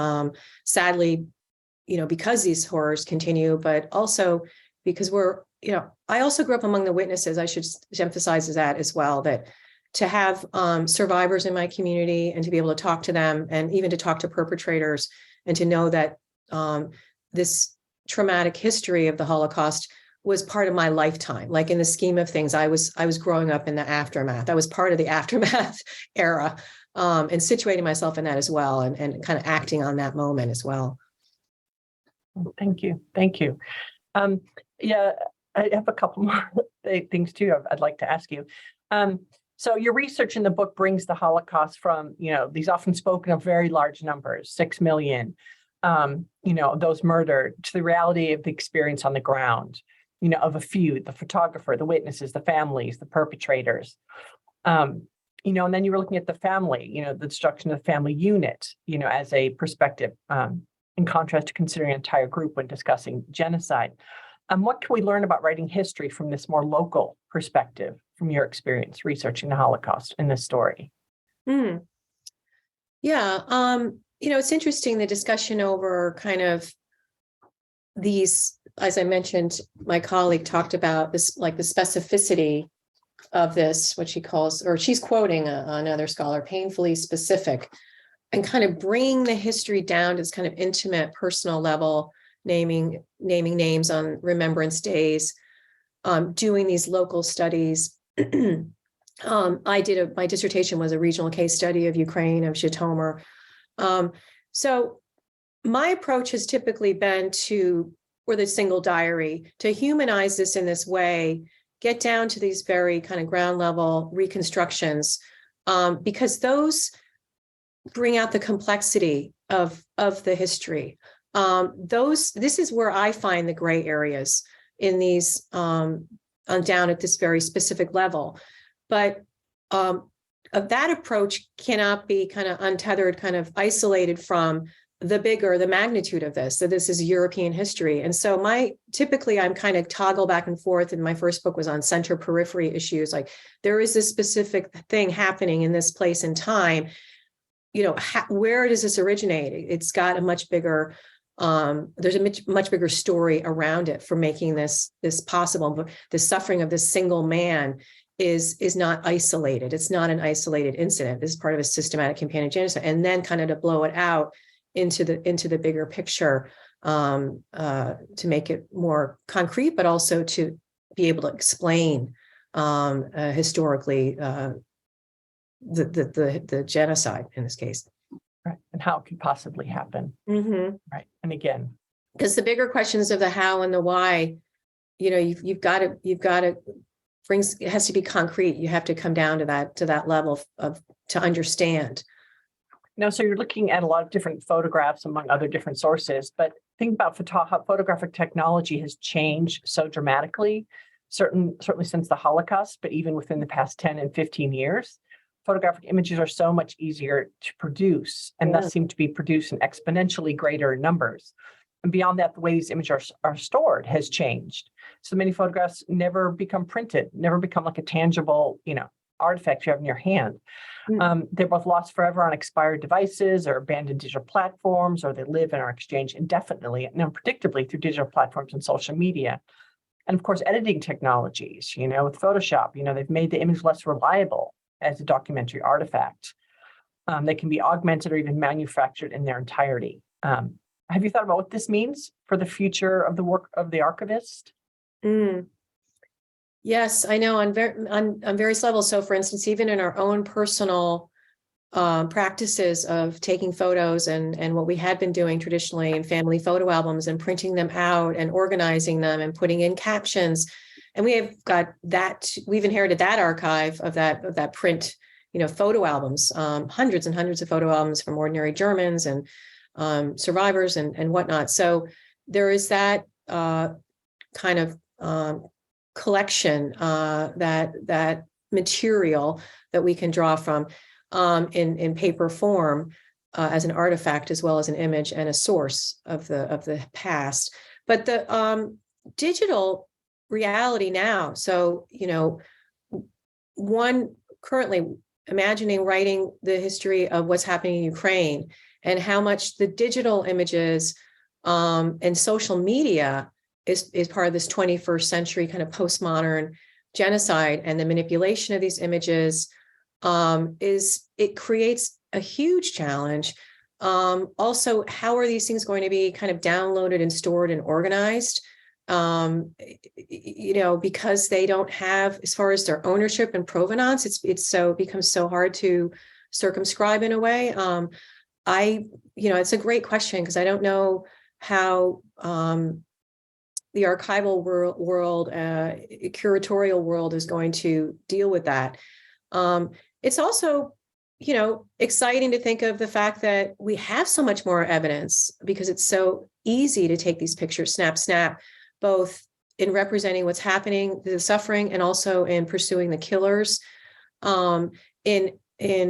Sadly, because these horrors continue, but also because I also grew up among the witnesses. I should emphasize that as well, that to have survivors in my community and to be able to talk to them and even to talk to perpetrators and to know that this traumatic history of the Holocaust was part of my lifetime. Like in the scheme of things, I was growing up in the aftermath. I was part of the aftermath era, and situating myself in that as well, and kind of acting on that moment as well. Thank you. Yeah, I have a couple more things too I'd like to ask you. So your research in the book brings the Holocaust from, these often spoken of very large numbers, 6 million, those murdered, to the reality of the experience on the ground, of a few, the photographer, the witnesses, the families, the perpetrators. And then you were looking at the family, the destruction of the family unit, as a perspective, in contrast to considering an entire group when discussing genocide. What can we learn about writing history from this more local perspective, from your experience researching the Holocaust in this story? Yeah. It's interesting, the discussion over kind of these, as I mentioned, my colleague talked about this, like the specificity of this, what she calls, or she's quoting another scholar, painfully specific, and kind of bringing the history down to this kind of intimate, personal level, naming names on remembrance days, doing these local studies. My dissertation was a regional case study of Ukraine, of Zhytomyr. So my approach has typically been with a single diary, to humanize this in this way, get down to these very kind of ground level reconstructions, because those bring out the complexity of the history. This is where I find the gray areas in these, down at this very specific level. But that approach cannot be kind of untethered, kind of isolated from the magnitude of this. So this is European history. And so I'm kind of toggle back and forth. And my first book was on center periphery issues. Like there is this specific thing happening in this place and time. Where does this originate? It's got a much bigger, there's a much bigger story around it for making this possible. But the suffering of this single man is not isolated. It's not an isolated incident. This is part of a systematic companion genocide. And then kind of to blow it out into the bigger picture, to make it more concrete, but also to be able to explain historically the genocide in this case. Right. And how it could possibly happen. Mm-hmm. Right. And again, because the bigger questions of the how and the why, you've got to bring, it has to be concrete. You have to come down to that level to understand. So you're looking at a lot of different photographs among other different sources, but think about how photographic technology has changed so dramatically, certainly since the Holocaust, but even within the past 10 and 15 years. Photographic images are so much easier to produce and thus seem to be produced in exponentially greater numbers. And beyond that, the way these images are stored has changed. So many photographs never become printed, never become like a tangible, artifact you have in your hand. They're both lost forever on expired devices or abandoned digital platforms, or they live and are exchanged indefinitely and unpredictably through digital platforms and social media. And of course, editing technologies, with Photoshop, they've made the image less reliable as a documentary artifact. They can be augmented or even manufactured in their entirety. Have you thought about what this means for the future of the work of the archivist? Yes, I know on various levels. So for instance, even in our own personal practices of taking photos and what we had been doing traditionally in family photo albums and printing them out and organizing them and putting in captions. And we have got that, we've inherited that archive of that print, photo albums, hundreds and hundreds of photo albums from ordinary Germans and survivors and whatnot. So there is that kind of collection, that material that we can draw from in paper form as an artifact, as well as an image and a source of the past. But the digital reality now, so one currently imagining writing the history of what's happening in Ukraine and how much the digital images and social media is part of this 21st century kind of postmodern genocide, and the manipulation of these images it creates a huge challenge. Also, how are these things going to be kind of downloaded and stored and organized? Because they don't have, as far as their ownership and provenance, it becomes so hard to circumscribe in a way. It's a great question, because I don't know how the archival world, curatorial world is going to deal with that. It's also, exciting to think of the fact that we have so much more evidence, because it's so easy to take these pictures, snap, both in representing what's happening, the suffering, and also in pursuing the killers, in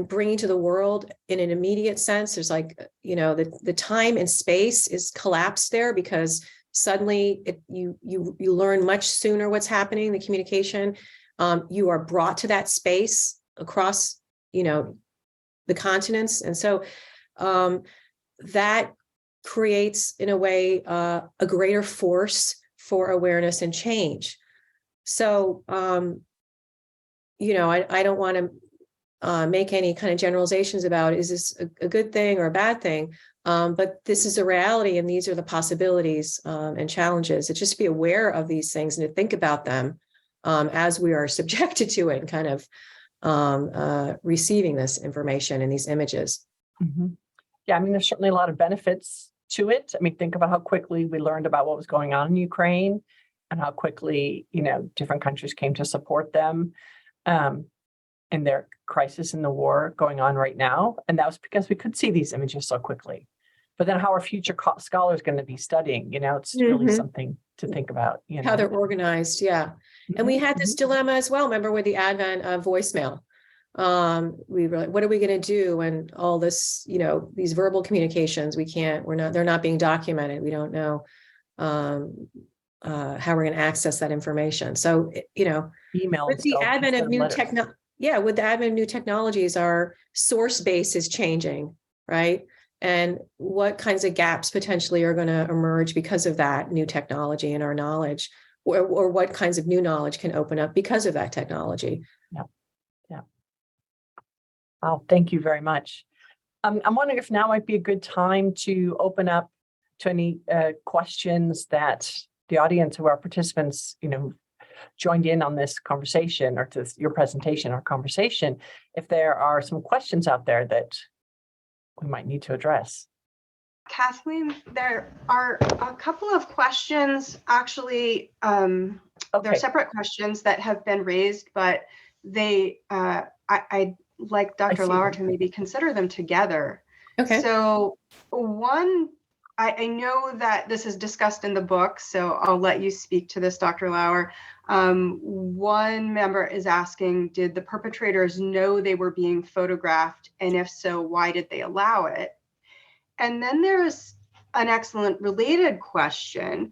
bringing to the world in an immediate sense. There's the time and space is collapsed there, because suddenly you learn much sooner what's happening, the communication. You are brought to that space across, the continents. And so that creates, in a way, a greater force for awareness and change. So, I don't want to make any kind of generalizations about, is this a good thing or a bad thing? But this is a reality, and these are the possibilities and challenges. It's just to be aware of these things and to think about them as we are subjected to it, and kind of receiving this information and these images. Mm-hmm. Yeah, there's certainly a lot of benefits to it. Think about how quickly we learned about what was going on in Ukraine, and how quickly, different countries came to support them in their crisis in the war going on right now. And that was because we could see these images so quickly. But then how are future scholars going to be studying? It's really something to think about. How they're organized, yeah. And we had this dilemma as well. Remember, with the advent of voicemail, we were like, what are we going to do when all this, these verbal communications, they're not being documented. We don't know how we're going to access that information. So, email with the advent of new technology. Yeah, with the advent of new technologies, our source base is changing, right? And what kinds of gaps potentially are going to emerge because of that new technology in our knowledge, or what kinds of new knowledge can open up because of that technology? Yeah. Oh, thank you very much. I'm wondering if now might be a good time to open up to any questions that the audience, who are participants, joined in on this conversation or to your presentation or conversation, if there are some questions out there that we might need to address. Kathleen, there are a couple of questions, actually, they're separate questions that have been raised, but I'd like Dr. Lower to maybe consider them together. Okay. So one, I know that this is discussed in the book, so I'll let you speak to this, Dr. Lower. One member is asking, did the perpetrators know they were being photographed? And if so, why did they allow it? And then there's an excellent related question,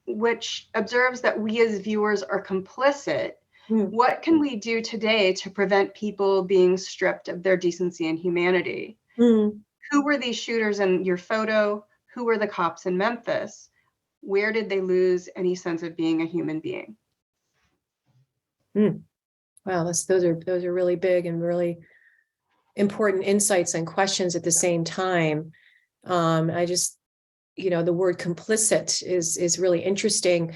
which observes that we as viewers are complicit. What can we do today to prevent people being stripped of their decency and humanity? Who were these shooters in your photo? Who were the cops in Memphis? Where did they lose any sense of being a human being? Wow, those are really big and really important insights and questions at the same time. I just, the word complicit is really interesting,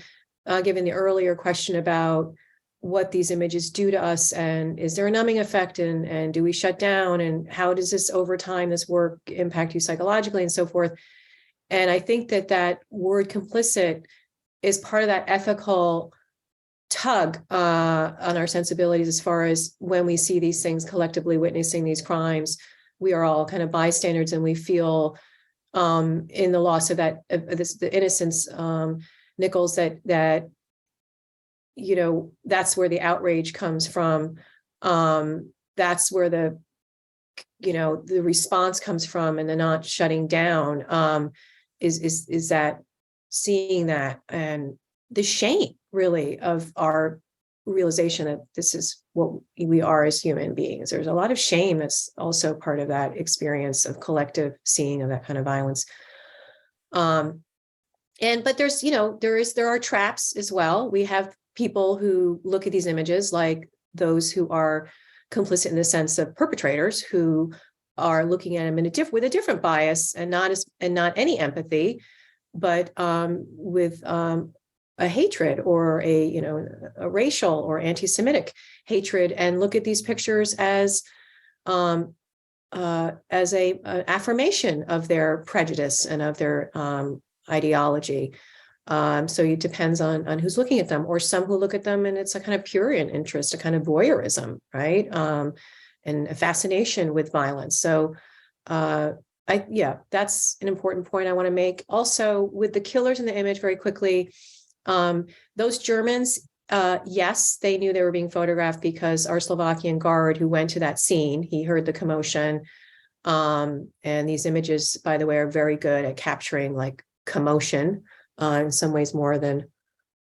given the earlier question about what these images do to us, and is there a numbing effect, and do we shut down, and how does this over time, this work impact you psychologically and so forth. And I think that word complicit is part of that ethical tug on our sensibilities, as far as when we see these things collectively witnessing these crimes, we are all kind of bystanders, and we feel in the loss of the innocence, Nichols, that that's where the outrage comes from. That's where the response comes from, and the not shutting down is that seeing that, and the shame really of our realization that this is what we are as human beings. There's a lot of shame that's also part of that experience of collective seeing of that kind of violence. But there's, there are traps as well. We have people who look at these images, like those who are complicit in the sense of perpetrators, who are looking at them with a different bias, and not any empathy, but with a hatred, or a racial or anti-Semitic hatred, and look at these pictures as a affirmation of their prejudice and of their ideology. So it depends on who's looking at them, or some who look at them and it's a kind of prurient interest, a kind of voyeurism, right? And a fascination with violence. So that's an important point I want to make. Also, with the killers in the image, very quickly, those Germans, yes, they knew they were being photographed, because our Slovakian guard who went to that scene, he heard the commotion. And these images, by the way, are very good at capturing like commotion, in some ways more than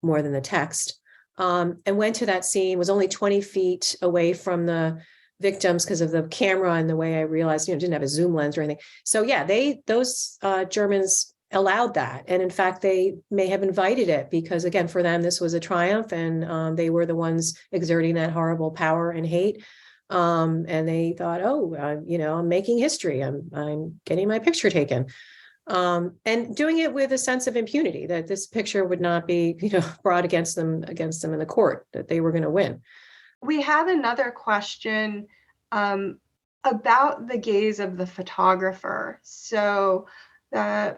the text. And went to that scene, was only 20 feet away from the victims because of the camera, and the way I realized, didn't have a zoom lens or anything. So yeah, those Germans allowed that. And in fact, they may have invited it, because again, for them, this was a triumph, and they were the ones exerting that horrible power and hate. And they thought, I'm making history. I'm getting my picture taken. And doing it with a sense of impunity, that this picture would not be, brought against them in the court, that they were going to win. We have another question about the gaze of the photographer. So the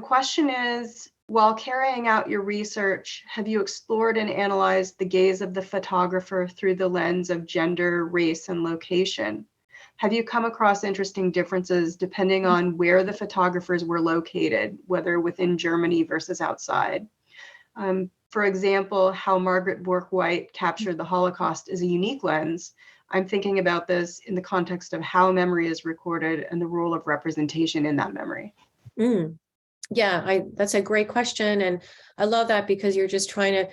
question is, while carrying out your research, have you explored and analyzed the gaze of the photographer through the lens of gender, race, and location? Have you come across interesting differences depending on where the photographers were located, whether within Germany versus outside? For example, how Margaret Bourke-White captured the Holocaust is a unique lens. I'm thinking about this in the context of how memory is recorded and the role of representation in that memory. Yeah, that's a great question. And I love that, because you're just trying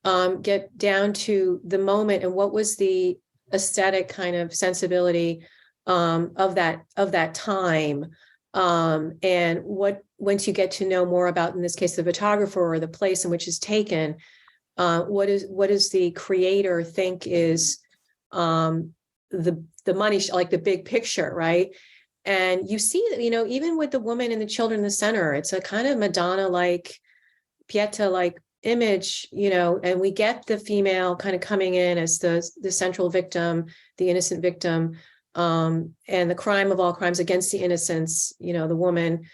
to get down to the moment, and what was the aesthetic kind of sensibility of that time. And once you get to know more about, in this case, the photographer or the place in which it's taken, what does the creator think is the money, like the big picture, right? And you see that, even with the woman and the children in the center, it's a kind of Madonna-like, Pieta-like image, and we get the female kind of coming in as the central victim, the innocent victim, and the crime of all crimes against the innocents, the woman,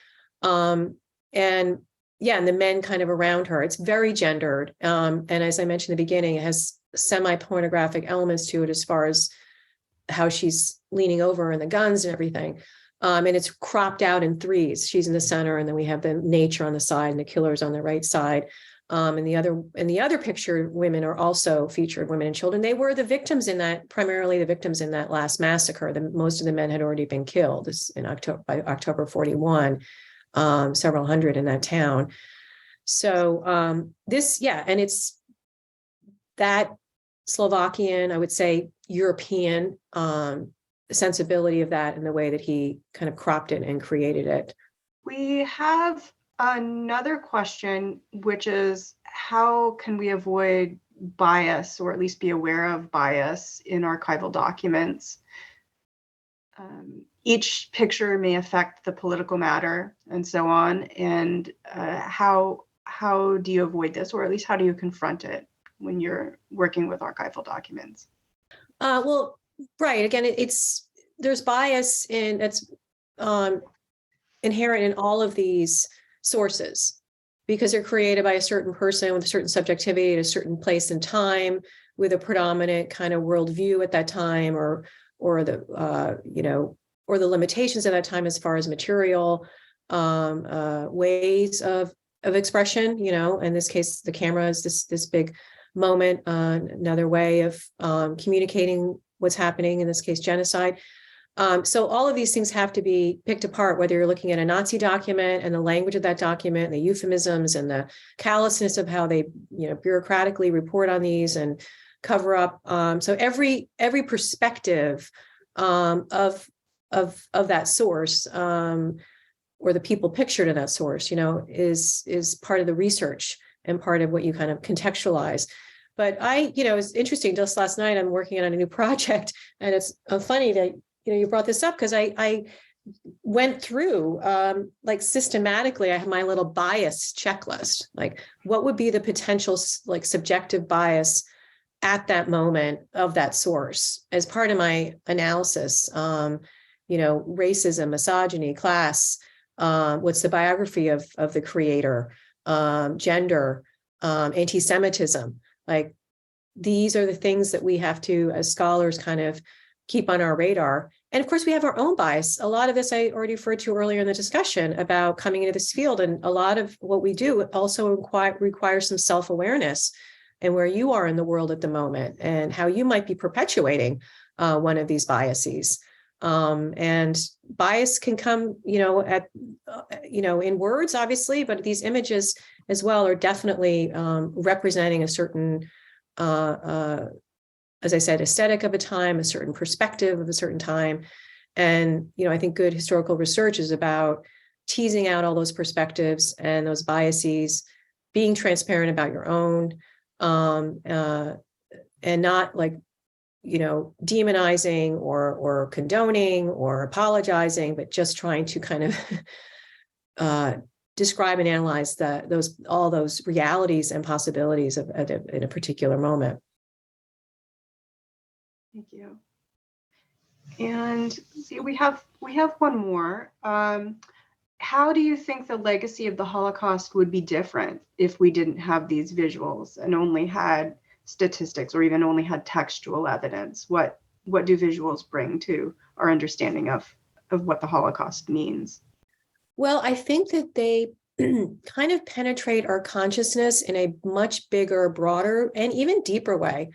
and the men kind of around her. It's very gendered. And as I mentioned in the beginning, it has semi-pornographic elements to it as far as how she's leaning over and the guns and everything. And it's cropped out in threes. She's in the center, and then we have the nature on the side and the killer's on the right side. And the other picture, women are also featured, women and children. They were the victims in that, primarily the victims in that last massacre. Most of the men had already been killed in by October 41, several hundred in that town. So and it's that Slovakian, I would say European sensibility of that and the way that he kind of cropped it and created it. We have another question, which is how can we avoid bias, or at least be aware of bias in archival documents? Each picture may affect the political matter and so on. And how do you avoid this, or at least how do you confront it when you're working with archival documents? Well, right. Again, there's bias that's inherent in all of these sources, because they're created by a certain person with a certain subjectivity at a certain place and time, with a predominant kind of worldview at that time, or the limitations at that time as far as material ways of expression. In this case, the camera is this big moment, another way of communicating what's happening, in this case, genocide. So all of these things have to be picked apart, whether you're looking at a Nazi document and the language of that document, and the euphemisms and the callousness of how they, bureaucratically report on these and cover up. So every perspective of that source, or the people pictured in that source, is part of the research and part of what you kind of contextualize. But it's interesting. Just last night, I'm working on a new project, and it's funny that you brought this up, because I went through systematically. I have my little bias checklist. Like, what would be the potential subjective bias at that moment of that source as part of my analysis? Racism, misogyny, class. What's the biography of the creator? Gender, anti-Semitism. Like, these are the things that we have to, as scholars, kind of keep on our radar. And of course, we have our own bias. A lot of this I already referred to earlier in the discussion about coming into this field. And a lot of what we do also requires some self-awareness, and where you are in the world at the moment, and how you might be perpetuating one of these biases. And bias can come, in words, obviously, but these images as well are definitely representing a certain, as I said, aesthetic of a time, a certain perspective of a certain time. And, I think good historical research is about teasing out all those perspectives and those biases, being transparent about your own, and not demonizing or condoning or apologizing, but just trying to kind of describe and analyze all those realities and possibilities in a particular moment. Thank you. And we have one more. How do you think the legacy of the Holocaust would be different if we didn't have these visuals and only had statistics, or even only had textual evidence? What do visuals bring to our understanding of what the Holocaust means? Well, I think that they kind of penetrate our consciousness in a much bigger, broader, and even deeper way.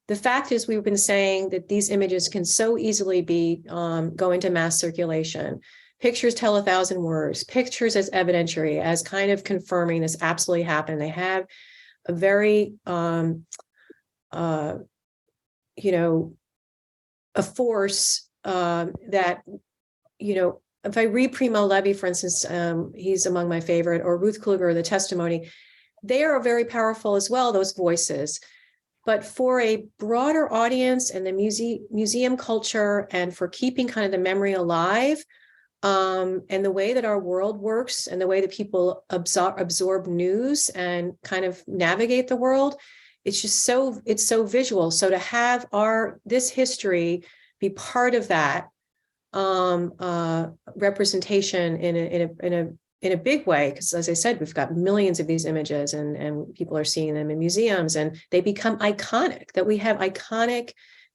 The fact is, we've been saying that these images can so easily be go into mass circulation. Pictures tell 1,000 words. Pictures as evidentiary, as kind of confirming this absolutely happened. They have a very a force that, if I read Primo Levi, for instance, he's among my favorite, or Ruth Kluger, The Testimony, they are very powerful as well, those voices. But for a broader audience and the museum culture, and for keeping kind of the memory alive, and the way that our world works and the way that people absorb news and kind of navigate the world, it's just it's so visual. So to have this history be part of that representation in a big way, because as I said, we've got millions of these images and people are seeing them in museums and they become iconic, that we have iconic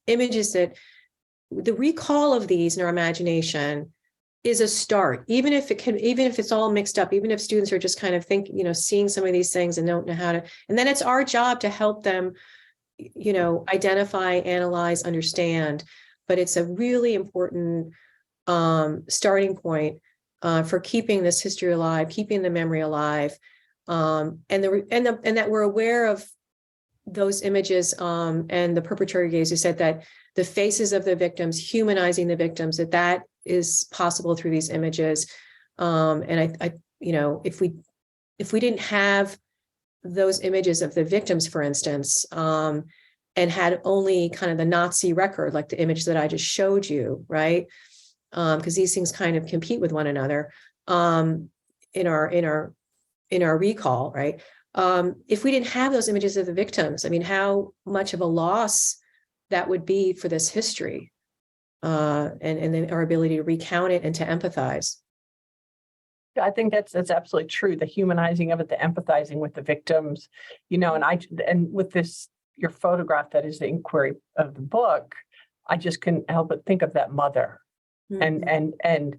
images, that the recall of these in our imagination is a start, even if it's all mixed up, even if students are just kind of seeing some of these things and don't know how to, and then it's our job to help them, identify, analyze, understand. But it's a really important starting point for keeping this history alive, keeping the memory alive, and that we're aware of those images and the perpetrator gaze, who said that the faces of the victims, humanizing the victims, that is possible through these images. And I if we didn't have those images of the victims, for instance, and had only kind of the Nazi record, like the image that I just showed you, right? Because these things kind of compete with one another in our recall, right? If we didn't have those images of the victims, I mean, how much of a loss that would be for this history, and then our ability to recount it and to empathize. I think that's absolutely true. The humanizing of it, the empathizing with the victims, and with this, your photograph that is the inquiry of the book, I just couldn't help but think of that mother, mm-hmm. and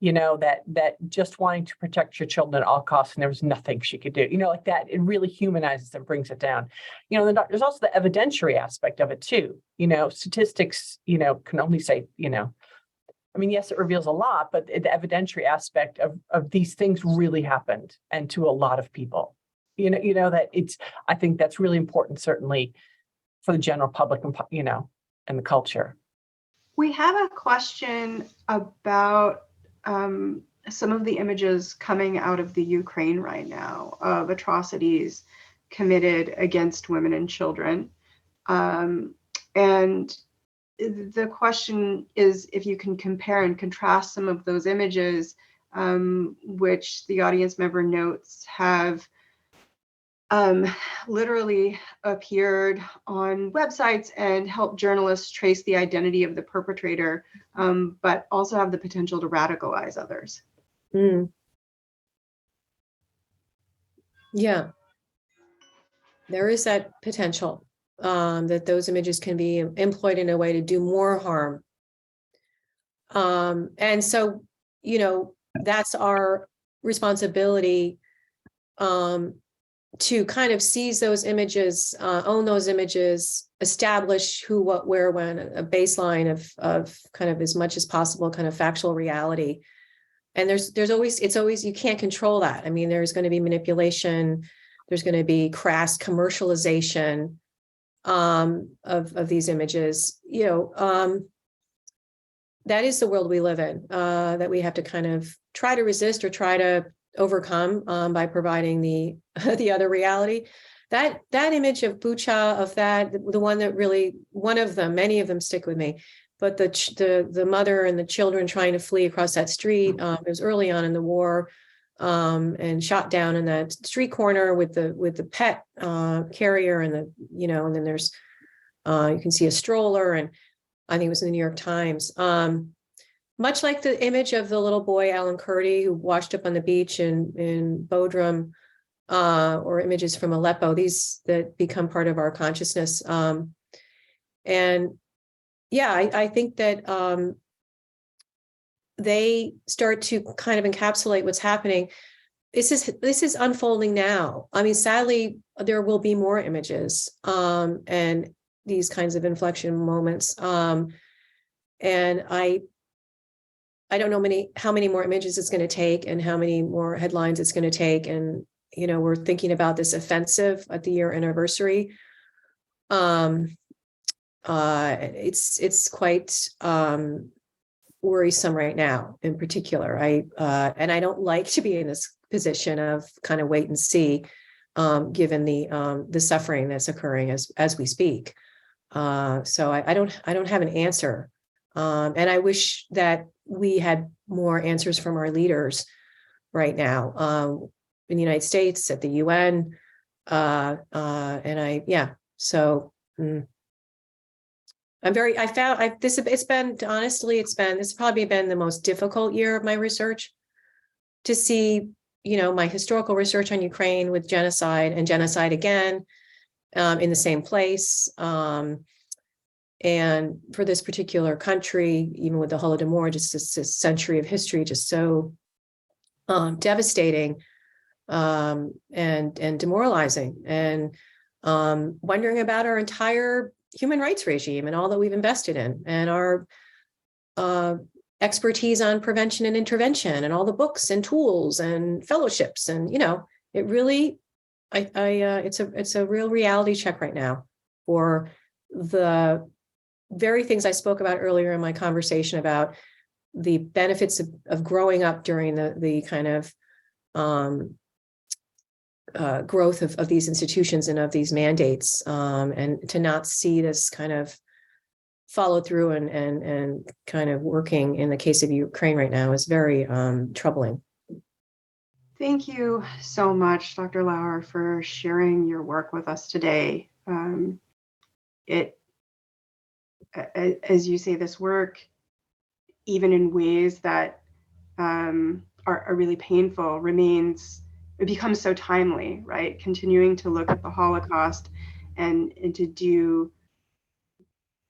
that just wanting to protect your children at all costs, and there was nothing she could do, like that. It really humanizes and brings it down. There's also the evidentiary aspect of it too. Statistics, can only say, yes, it reveals a lot, but the evidentiary aspect of these things really happened, and to a lot of people. I think that's really important, certainly for the general public and the culture. We have a question about some of the images coming out of the Ukraine right now of atrocities committed against women and children. And the question is if you can compare and contrast some of those images, which the audience member notes have literally appeared on websites and help journalists trace the identity of the perpetrator, but also have the potential to radicalize others. Yeah, there is that potential that those images can be employed in a way to do more harm. And so, that's our responsibility to kind of seize those images, own those images, establish who, what, where, when, a baseline of kind of as much as possible kind of factual reality. And there's always, you can't control that. I mean, there's going to be manipulation, there's going to be crass commercialization of these images. That is the world we live in, that we have to kind of try to resist or try to overcome by providing the other reality. That image of Bucha, of that, the one that really, one of them, many of them stick with me, but the mother and the children trying to flee across that street, it was early on in the war, and shot down in that street corner with the pet carrier and and then there's you can see a stroller, and I think it was in the New York Times. Much like the image of the little boy, Alan Kurdi, who washed up on the beach in Bodrum, or images from Aleppo, these that become part of our consciousness. And yeah, I think that they start to kind of encapsulate what's happening. This is unfolding now. I mean, sadly, there will be more images and these kinds of inflection moments. And I don't know how many more images it's going to take and how many more headlines it's going to take. And, we're thinking about this offensive at the year anniversary. It's quite worrisome right now in particular. And I don't like to be in this position of kind of wait and see, given the suffering that's occurring as we speak. So I don't have an answer. And I wish that we had more answers from our leaders right now in the United States, at the UN. This has probably been the most difficult year of my research, to see, my historical research on Ukraine with genocide and genocide again in the same place. And for this particular country, even with the Holodomor, just a century of history, just so devastating and demoralizing, and wondering about our entire human rights regime and all that we've invested in, and our expertise on prevention and intervention, and all the books and tools and fellowships. And, it really, it's a real reality check right now for the very things I spoke about earlier in my conversation about the benefits of growing up during the kind of growth of these institutions and of these mandates, and to not see this kind of follow through and kind of working in the case of Ukraine right now is very troubling. Thank you so much, Dr. Lower, for sharing your work with us today. As you say, this work, even in ways that are really painful, it becomes so timely, right? Continuing to look at the Holocaust and to do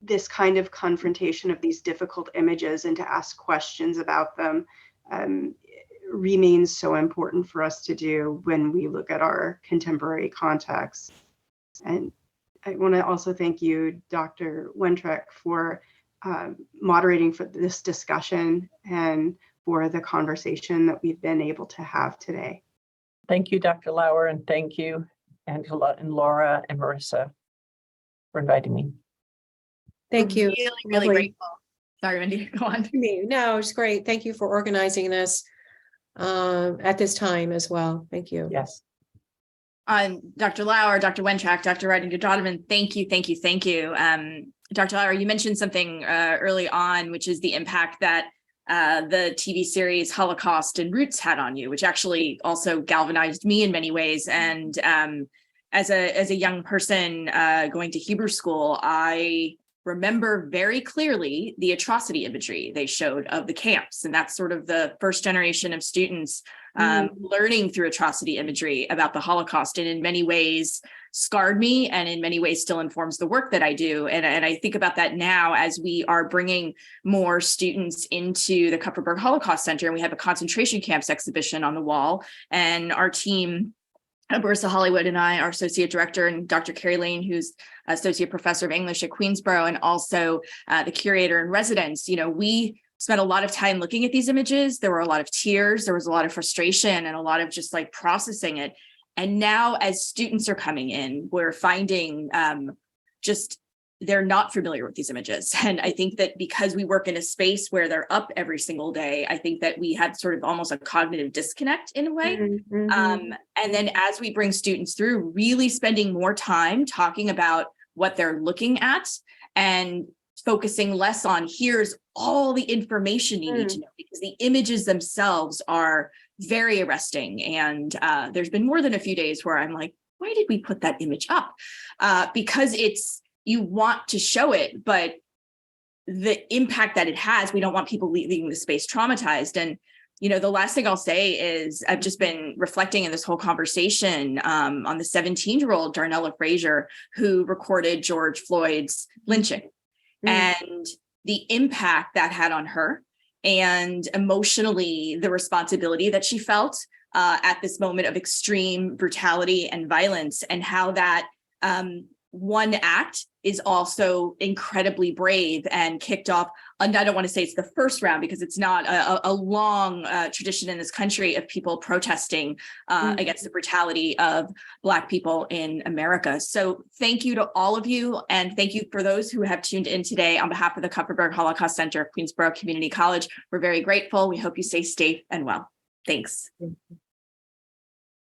this kind of confrontation of these difficult images and to ask questions about them remains so important for us to do when we look at our contemporary context. And I want to also thank you, Dr. Wentrack, for moderating for this discussion and for the conversation that we've been able to have today. Thank you, Dr. Lower, and thank you, Angela and Laura and Marissa, for inviting me. Thank you. Really grateful. Sorry, Wendy, go on. No, it's great. Thank you for organizing this at this time as well. Thank you. Yes. Dr. Lower, Dr. Wentrack, Dr. Riding-Donovan, thank you. Dr. Lower, you mentioned something early on, which is the impact that the TV series Holocaust and Roots had on you, which actually also galvanized me in many ways. And as a young person going to Hebrew school, I remember very clearly the atrocity imagery they showed of the camps. And that's sort of the first generation of students learning through atrocity imagery about the Holocaust, and in many ways scarred me, and in many ways still informs the work that I do. And I think about that now as we are bringing more students into the Kupferberg Holocaust Center, and we have a concentration camps exhibition on the wall, and our team, Marissa Hollywood and I, our associate director, and Dr. Carrie Lane, who's associate professor of English at Queensborough, and also the curator in residence, we spent a lot of time looking at these images. There were a lot of tears, there was a lot of frustration, and a lot of just like processing it. And now as students are coming in, we're finding they're not familiar with these images. And I think that because we work in a space where they're up every single day, I think that we had sort of almost a cognitive disconnect in a way. Mm-hmm. And then as we bring students through, really spending more time talking about what they're looking at and focusing less on here's all the information you need to know, because the images themselves are very arresting. And there's been more than a few days where I'm like, why did we put that image up? Because you want to show it, but the impact that it has, we don't want people leaving the space traumatized. And, the last thing I'll say is I've just been reflecting in this whole conversation on the 17-year-old Darnella Frazier, who recorded George Floyd's lynching and the impact that had on her, and emotionally the responsibility that she felt at this moment of extreme brutality and violence, and how that one act is also incredibly brave and kicked off. And I don't want to say it's the first round, because it's not a long tradition in this country of people protesting against the brutality of Black people in America. So thank you to all of you. And thank you for those who have tuned in today on behalf of the Kupferberg Holocaust Center, Queensborough Community College. We're very grateful. We hope you stay safe and well. Thanks.